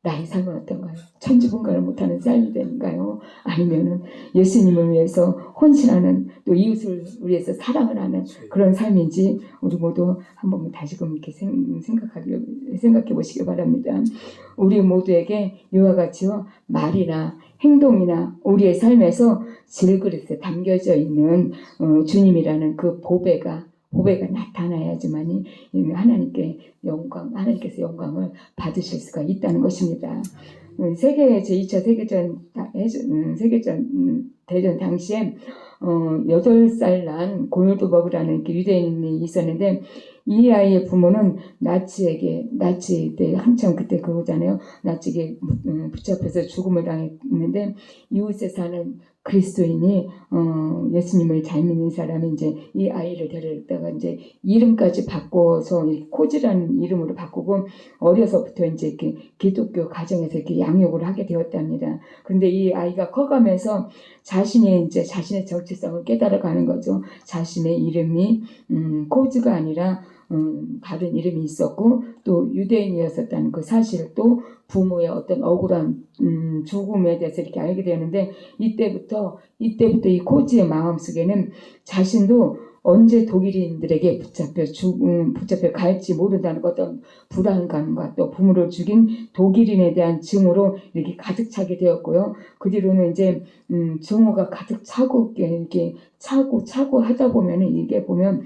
나의 삶은 어떤가요? 천지분간을 못하는 삶이 되는가요? 아니면은 예수님을 위해서 헌신하는, 또 이웃을 위해서 사랑을 하는 그런 삶인지 우리 모두 한번 다시금 이렇게 생각해 보시기 바랍니다. 우리 모두에게 이와 같이요, 말이나 행동이나 우리의 삶에서 질그릇에 담겨져 있는 주님이라는 그 보배가 나타나야지만이 하나님께서 영광을 받으실 수가 있다는 것입니다. 제2차 세계대전 당시에 8살 난 고놀도버그라는 유대인이 있었는데 이 아이의 부모는 나치 때 한참 그때 그거잖아요. 나치에게 붙잡혀서 죽음을 당했는데 이웃에 사는 그리스도인이 예수님을 잘 믿는 사람이 이제 이 아이를 데려다가 이제 이름까지 바꿔서 코즈라는 이름으로 바꾸고 어려서부터 이제 이렇게 기독교 가정에서 이렇게 양육을 하게 되었답니다. 그런데 이 아이가 커가면서 자신의 정체성을 깨달아가는 거죠. 자신의 이름이 코즈가 아니라 다른 이름이 있었고 또 유대인이었었다는 그 사실을 또 부모의 어떤 억울한 죽음에 대해서 이렇게 알게 되는데 이때부터 이 코즈의 마음속에는 자신도 언제 독일인들에게 붙잡혀 갈지 모른다는 어떤 불안감과 또 부모를 죽인 독일인에 대한 증오로 이렇게 가득 차게 되었고요. 그 뒤로는 이제 증오가 가득 차고 이렇게 차고 하다 보면은 이게 보면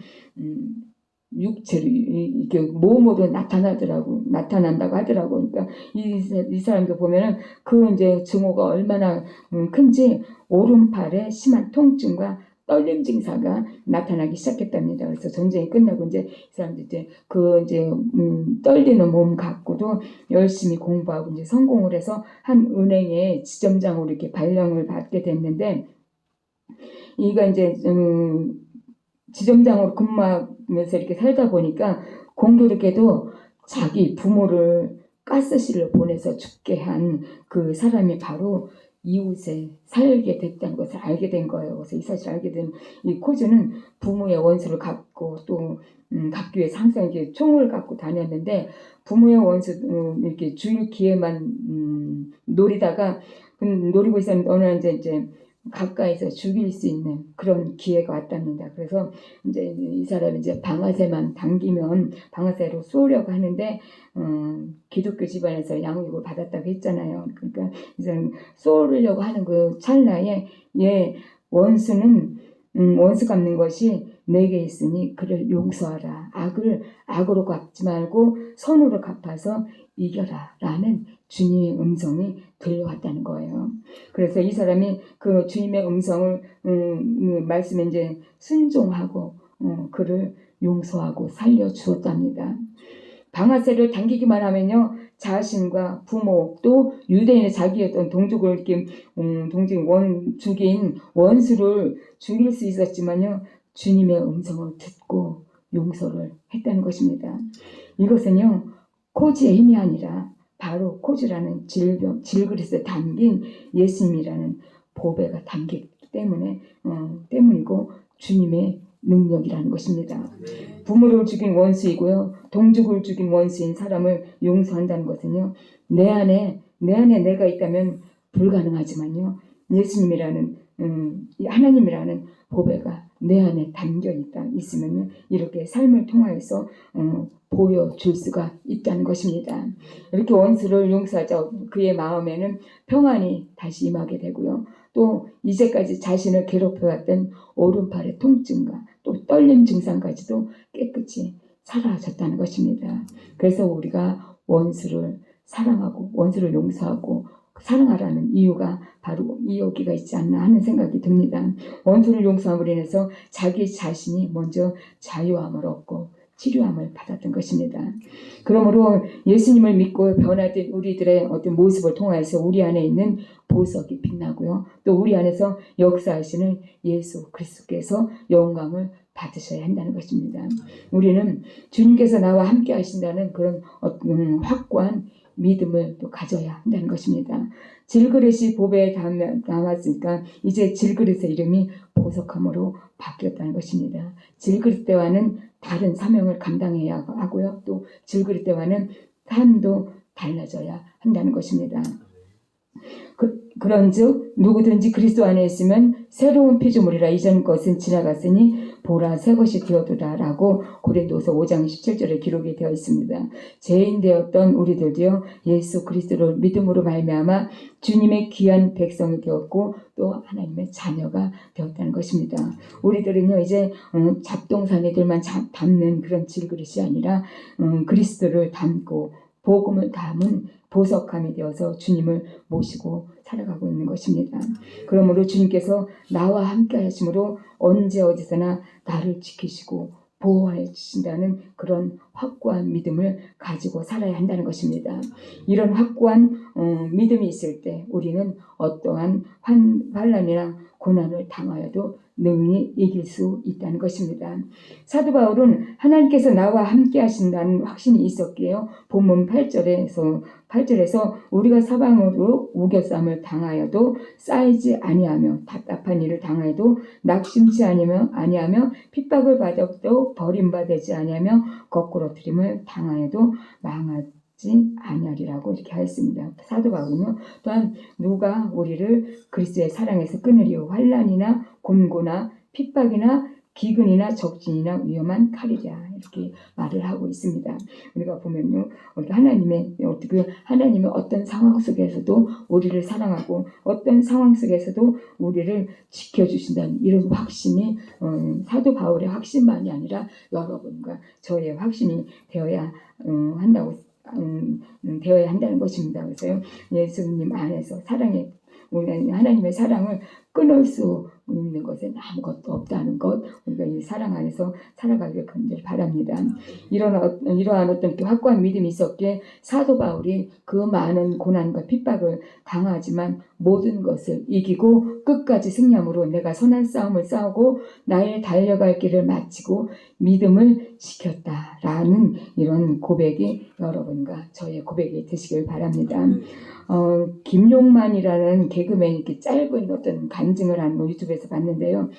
육체로 이게 몸으로 나타난다고 하더라고. 그러니까 이 사람도 보면은 그 이제 증오가 얼마나 큰지 오른팔에 심한 통증과 떨림 증상가 나타나기 시작했답니다. 그래서 전쟁이 끝나고 이제 이 사람들 떨리는 몸 갖고도 열심히 공부하고 이제 성공을 해서 한 은행의 지점장으로 이렇게 발령을 받게 됐는데 이가 이제 지점장으로 근무하면서 이렇게 살다 보니까 공교롭게도 자기 부모를 가스실로 보내서 죽게 한 그 사람이 바로 이웃에 살게 됐다는 것을 알게 된 거예요. 그래서 이 사실을 알게 된 이 코즈는 부모의 원수를 갚고 또 갚기 위해서 항상 이렇게 총을 갖고 다녔는데 부모의 원수 이렇게 죽일 기회만 노리고 있었는데 어느 날 이제 가까이서 죽일 수 있는 그런 기회가 왔답니다. 그래서 이제 이 사람이 이제 방아쇠만 당기면 방아쇠로 쏘려고 하는데 기독교 집안에서 양육을 받았다고 했잖아요. 그러니까 이제 쏘려고 하는 그 찰나에 원수 갚는 것이 내게 있으니 그를 용서하라. 악을 악으로 갚지 말고 선으로 갚아서 이겨라. 라는 주님의 음성이 들려왔다는 거예요. 그래서 이 사람이 그 주님의 음성을 말씀에 이제 순종하고 그를 용서하고 살려주었답니다. 방아쇠를 당기기만 하면요 자신과 부모 또 유대인의 자기였던 동족을 이렇게 죽인 원수를 죽일 수 있었지만요 주님의 음성을 듣고 용서를 했다는 것입니다. 이것은요 코즈의 힘이 아니라 바로 코즈라는 질그릇에 담긴 예수님이라는 보배가 담기기 때문이고 주님의 능력이라는 것입니다. 부모를 죽인 원수이고요. 동족을 죽인 원수인 사람을 용서한다는 것은요. 내 안에 내가 있다면 불가능하지만요. 예수님이라는 하나님이라는 보배가 내 안에 담겨 있으면 이렇게 삶을 통하여서 보여줄 수가 있다는 것입니다. 이렇게 원수를 용서하자 그의 마음에는 평안이 다시 임하게 되고요. 또 이제까지 자신을 괴롭혀왔던 오른팔의 통증과 또 떨림 증상까지도 깨끗이 사라졌다는 것입니다. 그래서 우리가 원수를 사랑하고 원수를 용서하고 사랑하라는 이유가 바로 여기가 있지 않나 하는 생각이 듭니다. 원수를 용서함으로 인해서 자기 자신이 먼저 자유함을 얻고 치료함을 받았던 것입니다. 그러므로 예수님을 믿고 변화된 우리들의 어떤 모습을 통해서 우리 안에 있는 보석이 빛나고요. 또 우리 안에서 역사하시는 예수 그리스도께서 영광을 받으셔야 한다는 것입니다. 우리는 주님께서 나와 함께 하신다는 그런 확고한 믿음을 또 가져야 한다는 것입니다. 질그릇이 보배에 담았으니까 이제 질그릇의 이름이 보석함으로 바뀌었다는 것입니다. 질그릇 대와는 다른 사명을 감당해야 하고요. 또 질그릇 대와는 삶도 달라져야 한다는 것입니다. 그런즉 누구든지 그리스도 안에 있으면 새로운 피조물이라 이전 것은 지나갔으니 보라 새 것이 되었도다 라고 고린도서 5장 17절에 기록이 되어 있습니다. 죄인 되었던 우리들도요 예수 그리스도를 믿음으로 말미암아 주님의 귀한 백성이 되었고 또 하나님의 자녀가 되었다는 것입니다. 우리들은요 이제 잡동사니들만 담는 그런 질그릇이 아니라 그리스도를 담고 복음을 담은 보석함이 되어서 주님을 모시고 살아가고 있는 것입니다. 그러므로 주님께서 나와 함께 하심으로 언제 어디서나 나를 지키시고 보호해 주신다는 그런 확고한 믿음을 가지고 살아야 한다는 것입니다. 이런 확고한 믿음이 있을 때 우리는 어떠한 환난이나 고난을 당하여도 능히 이길 수 있다는 것입니다. 사도 바울은 하나님께서 나와 함께 하신다는 확신이 있었기에요. 본문 8절에서 우리가 사방으로 우겨쌈을 당하여도 쌓이지 아니하며 답답한 일을 당하여도 낙심치 아니하며 핍박을 받아도 버림받지 아니하며 거꾸로 들임을 당하여도 망하지 아니하리라고 이렇게 하였습니다. 사도 바울은요, 또한 누가 우리를 그리스도의 사랑에서 끊으리요 환난이나 곤고나 핍박이나 기근이나 적진이나 위험한 칼이랴 이렇게 말을 하고 있습니다. 우리가 보면요, 우리가 하나님의 어떤 상황 속에서도 우리를 사랑하고 어떤 상황 속에서도 우리를 지켜주신다는 이런 확신이 사도 바울의 확신만이 아니라 여러분과 저의 확신이 되어야 한다는 것입니다. 그래서 예수님 안에서 하나님의 사랑을 끊을 수 있는 것은 아무것도 없다는 것, 우리가 이 사랑 안에서 살아가길 간절히 바랍니다. 이러한 어떤 확고한 믿음이 있었기에 사도 바울이 그 많은 고난과 핍박을 당하지만 모든 것을 이기고 끝까지 승리함으로 내가 선한 싸움을 싸우고 나의 달려갈 길을 마치고 믿음을 지켰다라는 이런 고백이 여러분과 저의 고백이 되시길 바랍니다. 김용만이라는 개그맨이 이렇게 짧은 어떤 간증을 하는 거 유튜브에서 봤는데요.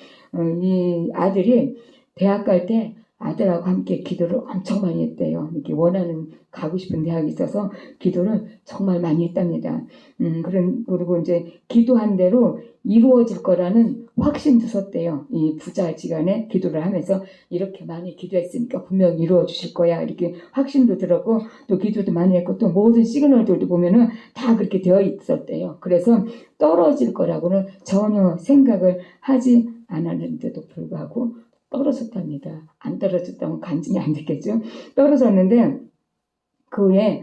이 아들이 대학 갈 때 아들하고 함께 기도를 엄청 많이 했대요. 이렇게 원하는 가고 싶은 대학이 있어서 기도를 정말 많이 했답니다. 그리고 이제 기도한 대로 이루어질 거라는 확신도 섰대요. 이 부자지간에 기도를 하면서 이렇게 많이 기도했으니까 분명히 이루어 주실 거야 이렇게 확신도 들었고 또 기도도 많이 했고 또 모든 시그널들도 보면은 다 그렇게 되어 있었대요. 그래서 떨어질 거라고는 전혀 생각을 하지 않았는데도 불구하고 떨어졌답니다. 안 떨어졌다면 간증이 안 됐겠죠. 떨어졌는데 그 후에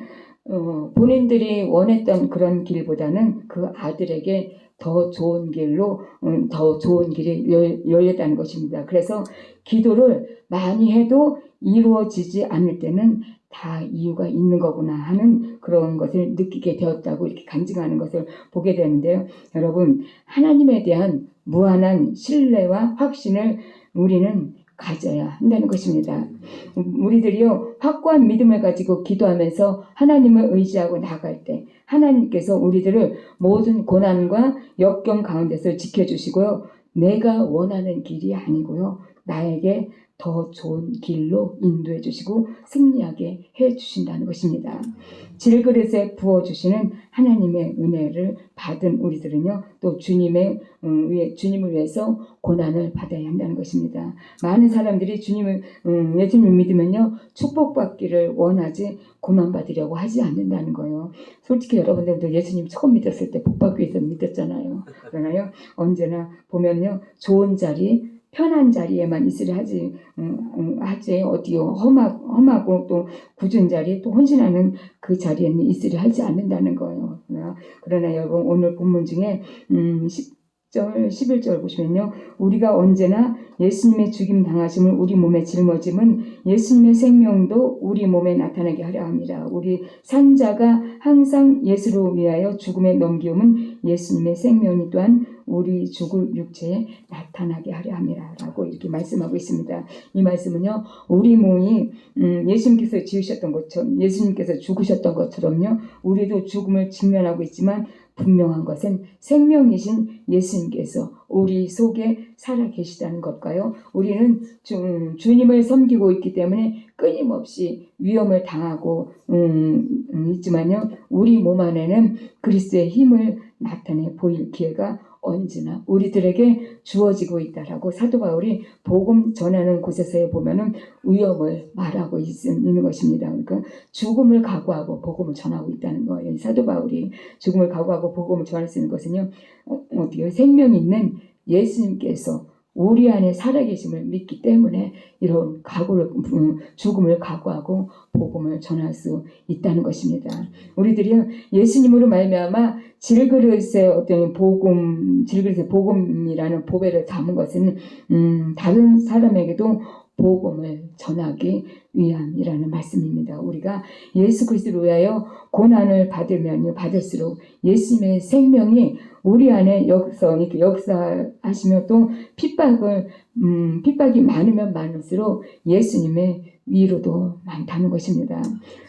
본인들이 원했던 그런 길보다는 그 아들에게 더 좋은 길로 더 좋은 길이 열렸다는 것입니다. 그래서 기도를 많이 해도 이루어지지 않을 때는 다 이유가 있는 거구나 하는 그런 것을 느끼게 되었다고 이렇게 간증하는 것을 보게 되는데요. 여러분, 하나님에 대한 무한한 신뢰와 확신을 우리는 가져야 한다는 것입니다. 우리들이요, 확고한 믿음을 가지고 기도하면서 하나님을 의지하고 나갈 때 하나님께서 우리들을 모든 고난과 역경 가운데서 지켜주시고요. 내가 원하는 길이 아니고요. 나에게 더 좋은 길로 인도해 주시고 승리하게 해 주신다는 것입니다. 질그릇에 부어주시는 하나님의 은혜를 받은 우리들은요, 또 주님을 위해서 고난을 받아야 한다는 것입니다. 많은 사람들이 예수님을 믿으면요, 축복받기를 원하지 고난받으려고 하지 않는다는 거예요. 솔직히 여러분들도 예수님 처음 믿었을 때 복받기 위해서 믿었잖아요. 그러나요, 언제나 보면요, 좋은 자리, 편한 자리에만 있으려 하지 어디요 험하고 또 굳은 자리 또 헌신하는 그 자리에는 있으려 하지 않는다는 거예요. 그러나 여러분 오늘 본문 중에 10절 11절 보시면요, 우리가 언제나 예수님의 죽임 당하심을 우리 몸에 짊어짐은 예수님의 생명도 우리 몸에 나타나게 하려 합니다. 우리 산자가 항상 예수를 위하여 죽음에 넘기움은 예수님의 생명이 또한 우리 죽을 육체에 나타나게 하려 합니다. 라고 이렇게 말씀하고 있습니다. 이 말씀은요, 우리 몸이 예수님께서 지으셨던 것처럼, 예수님께서 죽으셨던 것처럼요, 우리도 죽음을 직면하고 있지만 분명한 것은 생명이신 예수님께서 우리 속에 살아 계시다는 것과요, 우리는 주님을 섬기고 있기 때문에 끊임없이 위험을 당하고 있지만요, 우리 몸 안에는 그리스도의 힘을 나타내 보일 기회가 언제나 우리들에게 주어지고 있다라고 사도 바울이 복음 전하는 곳에서 보면은 위험을 말하고 있는 것입니다. 그러니까 죽음을 각오하고 복음을 전하고 있다는 거예요. 사도 바울이 죽음을 각오하고 복음을 전할 수 있는 것은요, 생명이 있는 예수님께서 우리 안에 살아계심을 믿기 때문에 이런 죽음을 각오하고 복음을 전할 수 있다는 것입니다. 우리들이 예수님으로 말미암아 질그릇의 복음이라는 보배를 담은 것은 다른 사람에게도 복음을 전하기 위함이라는 말씀입니다. 우리가 예수 그리스도를 위하여 고난을 받으면 받을수록 예수님의 생명이 우리 안에 역사하시며 또 핍박이 많으면 많을수록 예수님의 위로도 많다는 것입니다.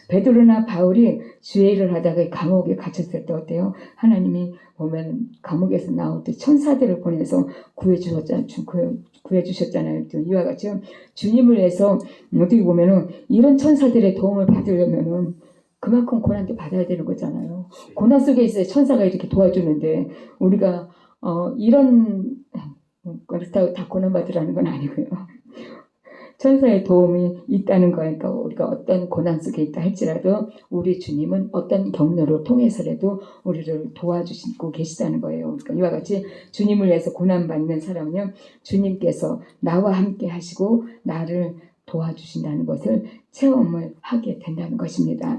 베드로나 바울이 주의 일을 하다가 감옥에 갇혔을 때 어때요? 하나님이 보면 감옥에서 나올 때 천사들을 보내서 구해주셨잖아요. 이와 같이 주님을 위해서 어떻게 보면은 이런 천사들의 도움을 받으려면은 그만큼 고난도 받아야 되는 거잖아요. 고난 속에 있어야 천사가 이렇게 도와주는데 우리가 그렇다고 다 고난 받으라는 건 아니고요. 천사의 도움이 있다는 거니까 우리가 어떤 고난 속에 있다 할지라도 우리 주님은 어떤 경로를 통해서라도 우리를 도와주시고 계시다는 거예요. 그러니까 이와 같이 주님을 위해서 고난받는 사람은요, 주님께서 나와 함께 하시고 나를 도와주신다는 것을 체험을 하게 된다는 것입니다.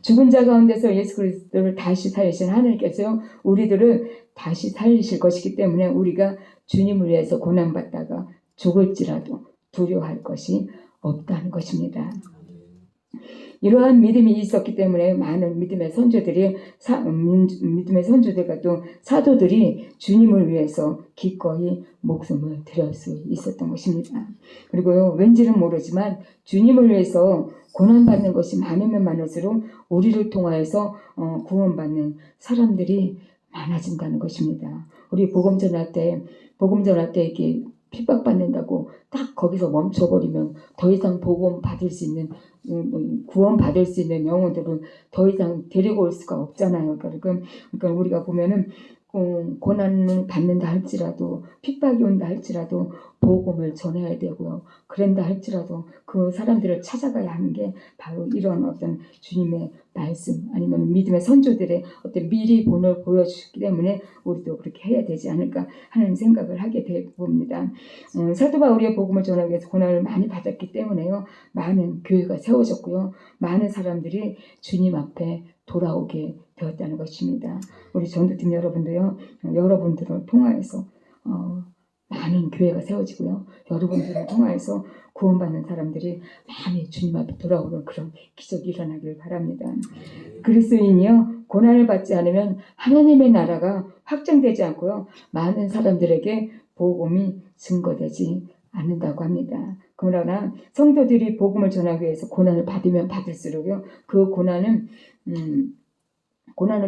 죽은 자 가운데서 예수 그리스도를 다시 살리신 하나님께서 우리들을 다시 살리실 것이기 때문에 우리가 주님을 위해서 고난받다가 죽을지라도 두려워할 것이 없다는 것입니다. 이러한 믿음이 있었기 때문에 많은 믿음의 선조들과 또 사도들이 주님을 위해서 기꺼이 목숨을 드릴 수 있었던 것입니다. 그리고요, 왠지는 모르지만 주님을 위해서 고난받는 것이 많으면 많을수록 우리를 통하여서 구원받는 사람들이 많아진다는 것입니다. 우리 복음 전할 때 이렇게 핍박받는다고 딱 거기서 멈춰버리면 더 이상 복음 받을 수 있는 구원 받을 수 있는 영혼들은 더 이상 데리고 올 수가 없잖아요. 그러니까 우리가 보면은 고난을 받는다 할지라도 핍박이 온다 할지라도 복음을 전해야 되고요. 그런다 할지라도 그 사람들을 찾아가야 하는 게 바로 이런 어떤 주님의 말씀 아니면 믿음의 선조들의 어떤 미리 본을 보여주기 때문에 우리도 그렇게 해야 되지 않을까 하는 생각을 하게 됩니다. 사도 바울의 복음을 전하기 위해서 고난을 많이 받았기 때문에요. 많은 교회가 세워졌고요. 많은 사람들이 주님 앞에 돌아오게 되었다는 것입니다. 우리 전도팀 여러분도요. 여러분들을 통하여서 많은 교회가 세워지고요. 여러분들을 통하여서 구원받는 사람들이 많이 주님 앞에 돌아오는 그런 기적이 일어나길 바랍니다. 그리스도인이요. 고난을 받지 않으면 하나님의 나라가 확정되지 않고요. 많은 사람들에게 복음이 증거되지 않는다고 합니다. 그러나 성도들이 복음을 전하기 위해서 고난을 받으면 받을수록요. 그 고난을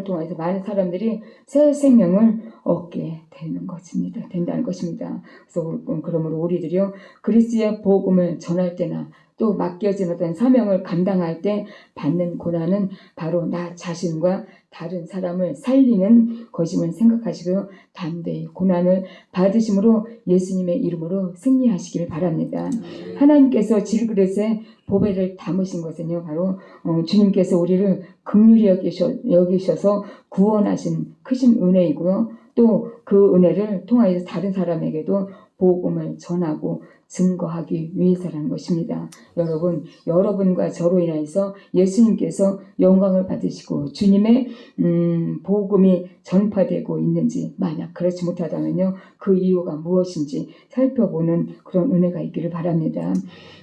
통해서 많은 사람들이 새 생명을 얻게 된다는 것입니다. 그래서 그러므로 우리들이요 그리스도의 복음을 전할 때나 또 맡겨진 어떤 사명을 감당할 때 받는 고난은 바로 나 자신과 다른 사람을 살리는 것임을 생각하시고요. 담대히 고난을 받으심으로 예수님의 이름으로 승리하시길 바랍니다. 하나님께서 질그릇에 보배를 담으신 것은요. 바로 주님께서 우리를 긍휼히 여기셔서 구원하신 크신 은혜이고요. 또 그 은혜를 통하여서 다른 사람에게도 복음을 전하고 증거하기 위해서라는 것입니다. 여러분과 저로 인해서 예수님께서 영광을 받으시고 주님의 복음이 전파되고 있는지 만약 그렇지 못하다면요. 그 이유가 무엇인지 살펴보는 그런 은혜가 있기를 바랍니다.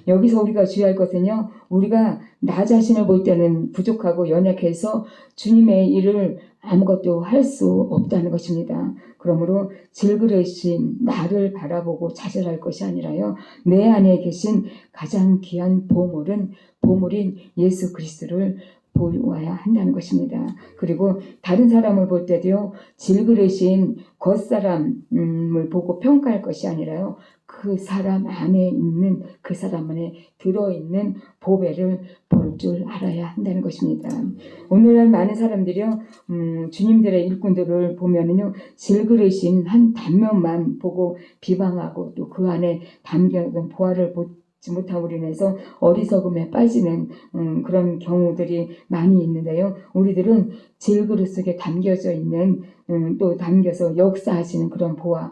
여기서 우리가 주의할 것은요. 우리가 나 자신을 볼 때는 부족하고 연약해서 주님의 일을 아무것도 할 수 없다는 것입니다. 그러므로 질그릇인 나를 바라보고 좌절할 것이 아니라요. 내 안에 계신 가장 귀한 보물인 예수 그리스도를 보아야 한다는 것입니다. 그리고 다른 사람을 볼 때도요. 질그릇인 겉사람을 보고 평가할 것이 아니라요. 그 사람 안에 있는 그 사람 안에 들어있는 보배를 볼 줄 알아야 한다는 것입니다. 오늘날 많은 사람들이요. 주님들의 일꾼들을 보면은요. 질그릇인 한 단면만 보고 비방하고 또 그 안에 담겨있는 보화를 보지 못함으로 인해서 어리석음에 빠지는 그런 경우들이 많이 있는데요. 우리들은 질그릇 속에 담겨져 있는 또 담겨서 역사하시는 그런 보화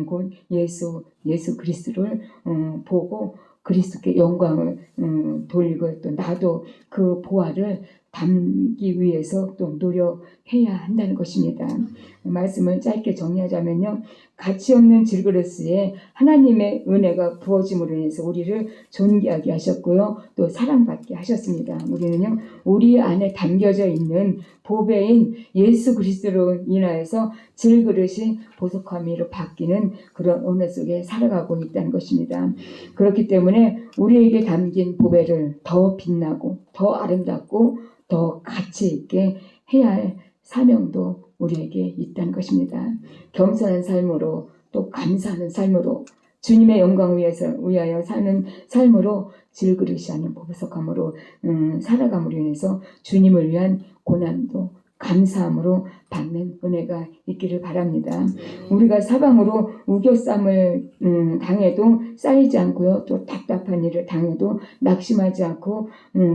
곧 예수 그리스도를 보고 그리스도께 영광을 돌리고 또 나도 그 보화를 담기 위해서 또 노력해야 한다는 것입니다. 말씀을 짧게 정리하자면요. 가치 없는 질그릇에 하나님의 은혜가 부어짐으로 인해서 우리를 존귀하게 하셨고요. 또 사랑받게 하셨습니다. 우리는요. 우리 안에 담겨져 있는 보배인 예수 그리스도로 인하여서 질그릇이 보석함으로 바뀌는 그런 은혜 속에 살아가고 있다는 것입니다. 그렇기 때문에 우리에게 담긴 보배를 더 빛나고 더 아름답고 더 가치 있게 해야 할 사명도 우리에게 있다는 것입니다. 겸손한 삶으로 또 감사하는 삶으로 주님의 영광을 위하여 사는 삶으로 질그릇이 아닌 보석함으로 살아감으로 인해서 주님을 위한 고난도 감사함으로 받는 은혜가 있기를 바랍니다. 우리가 사방으로 우겨쌈을 당해도 쌓이지 않고요. 또 답답한 일을 당해도 낙심하지 않고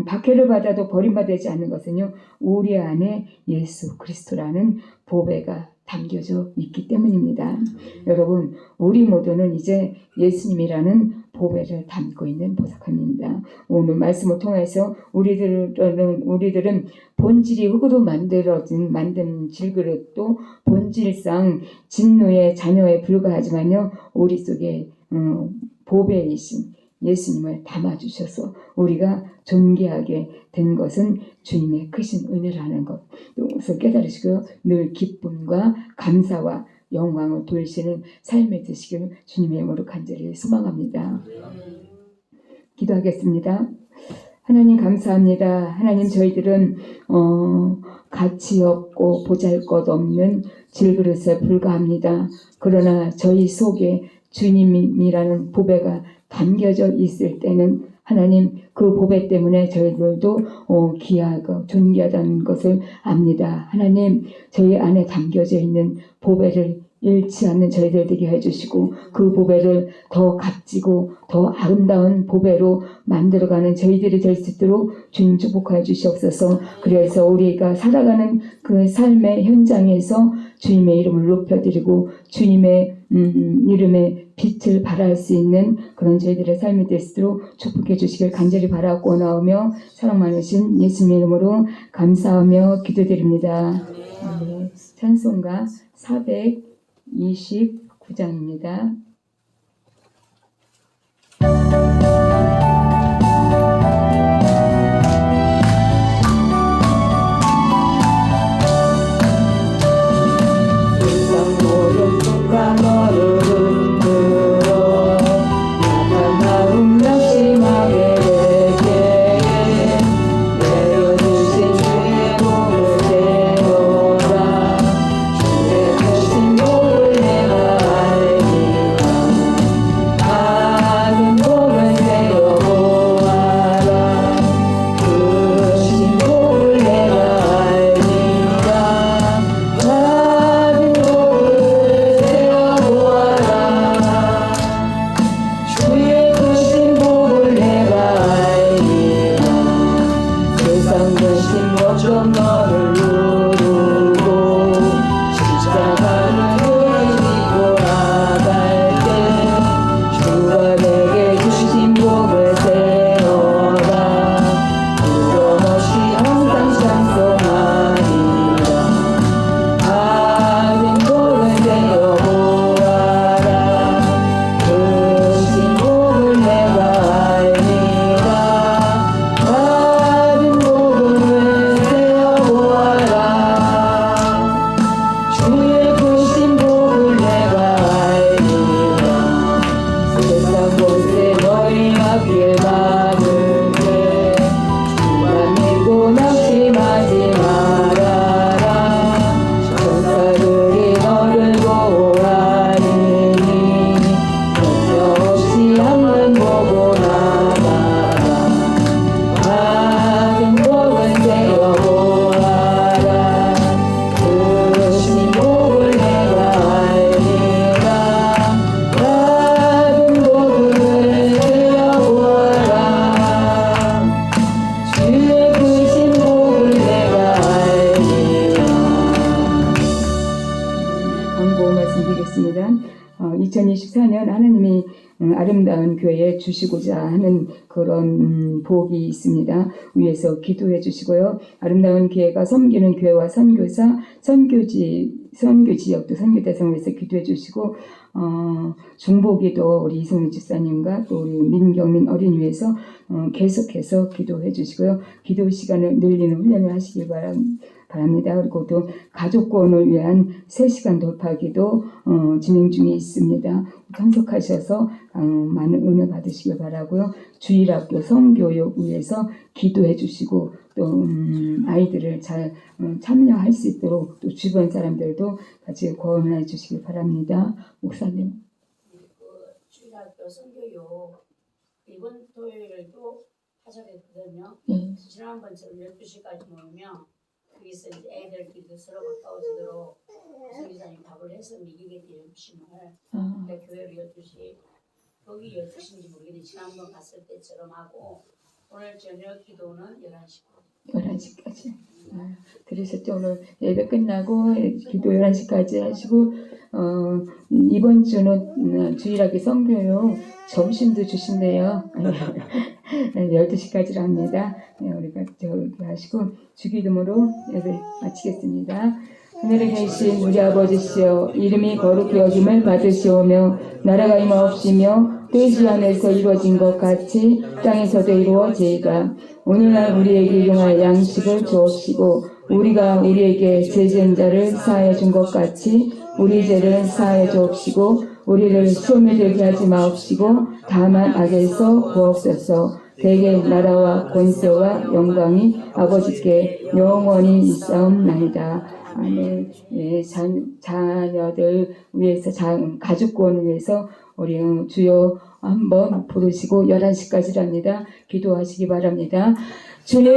박해를 받아도 버림받지 않는 것은요. 우리 안에 예수 그리스도라는 보배가 담겨져 있기 때문입니다. 여러분, 우리 모두는 이제 예수님이라는 보배를 담고 있는 보석함입니다. 오늘 말씀을 통해서 우리들은 본질이 흙으로 만든 질그릇도 본질상 진노의 자녀에 불과하지만요. 우리 속에 보배이신 예수님을 담아주셔서 우리가 존귀하게 된 것은 주님의 크신 은혜라는 것을 깨달으시고 늘 기쁨과 감사와 영광을 돌리시는 삶이 되시길 주님의 이름으로 간절히 소망합니다. 기도하겠습니다. 하나님 감사합니다. 하나님 저희들은 가치 없고 보잘것없는 질그릇에 불과합니다. 그러나 저희 속에 주님이라는 보배가 담겨져 있을 때는 하나님 그 보배 때문에 저희들도 귀하고 존귀하다는 것을 압니다. 하나님 저희 안에 담겨져 있는 보배를 잃지 않는 저희들 되게 해주시고 그 보배를 더 값지고 더 아름다운 보배로 만들어가는 저희들이 될 수 있도록 주님 축복하여 주시옵소서. 그래서 우리가 살아가는 그 삶의 현장에서 주님의 이름을 높여드리고 주님의 이름의 빛을 발할 수 있는 그런 저희들의 삶이 될 수 있도록 축복해 주시길 간절히 바라고 원하오며 사랑 많으신 예수님의 이름으로 감사하며 기도드립니다. 네, 찬송가 429장입니다. 아름다운 교회 주시고자 하는 그런 복이 있습니다. 위에서 기도해 주시고요. 아름다운 교회가 섬기는 교회와 선교사, 선교 지역도 선교 대상을 위해서 기도해 주시고 중보기도 우리 이승훈 집사님과 또 우리 민경민 어린이 위해서 계속해서 기도해 주시고요. 기도 시간을 늘리는 훈련을 하시길 바랍니다. 그리고 또 가족권을 위한 3시간 돌파기도 진행 중에 있습니다. 참석하셔서 많은 은혜 받으시길 바라고요. 주일학교 성교육 위해서 기도해 주시고 또 아이들을 잘 참여할 수 있도록 또 주변 사람들도 같이 권해 주시길 바랍니다. 목사님. 주일학교 성교육 이번 토요일도 하자랬거든요. 네. 지난번처럼 12시까지 모이면 거기서 이제 애들끼리도 서로 가까워지도록 성기사님 답을 해서 미기게 되는 심을 교회로 12시 거기 12시인지 모르겠는데 지난번 갔을 때처럼 하고 오늘 저녁 기도는 11시까지. 들으셨죠? 오늘 예배 끝나고 기도 11시까지 하시고 이번 주는 주일학교 성교육 점심도 주신대요. 12시까지로 합니다. 우리가 저기 하시고 주기도문으로 예배 마치겠습니다. 하늘에 계신 우리 아버지시여 이름이 거룩히 여김을 받으시오며 나라가 임하옵시며 뜻이 하늘에서 이루어진 것 같이 땅에서도 이루어지이다. 오늘날 우리에게 일용할 양식을 주옵시고 우리가 우리에게 죄 지은 자를 사하여 준 것 같이 우리 죄를 사하여 주옵시고 우리를 시험에 들게 하지 마옵시고 다만 악에서 구하옵소서. 대개 나라와 권세와 영광이 아버지께 영원히 있사옵나이다. 아멘. 예, 자녀들 위해서 가족권을 위해서 우리 주여 한번 부르시고 11시까지랍니다. 기도하시기 바랍니다. 주님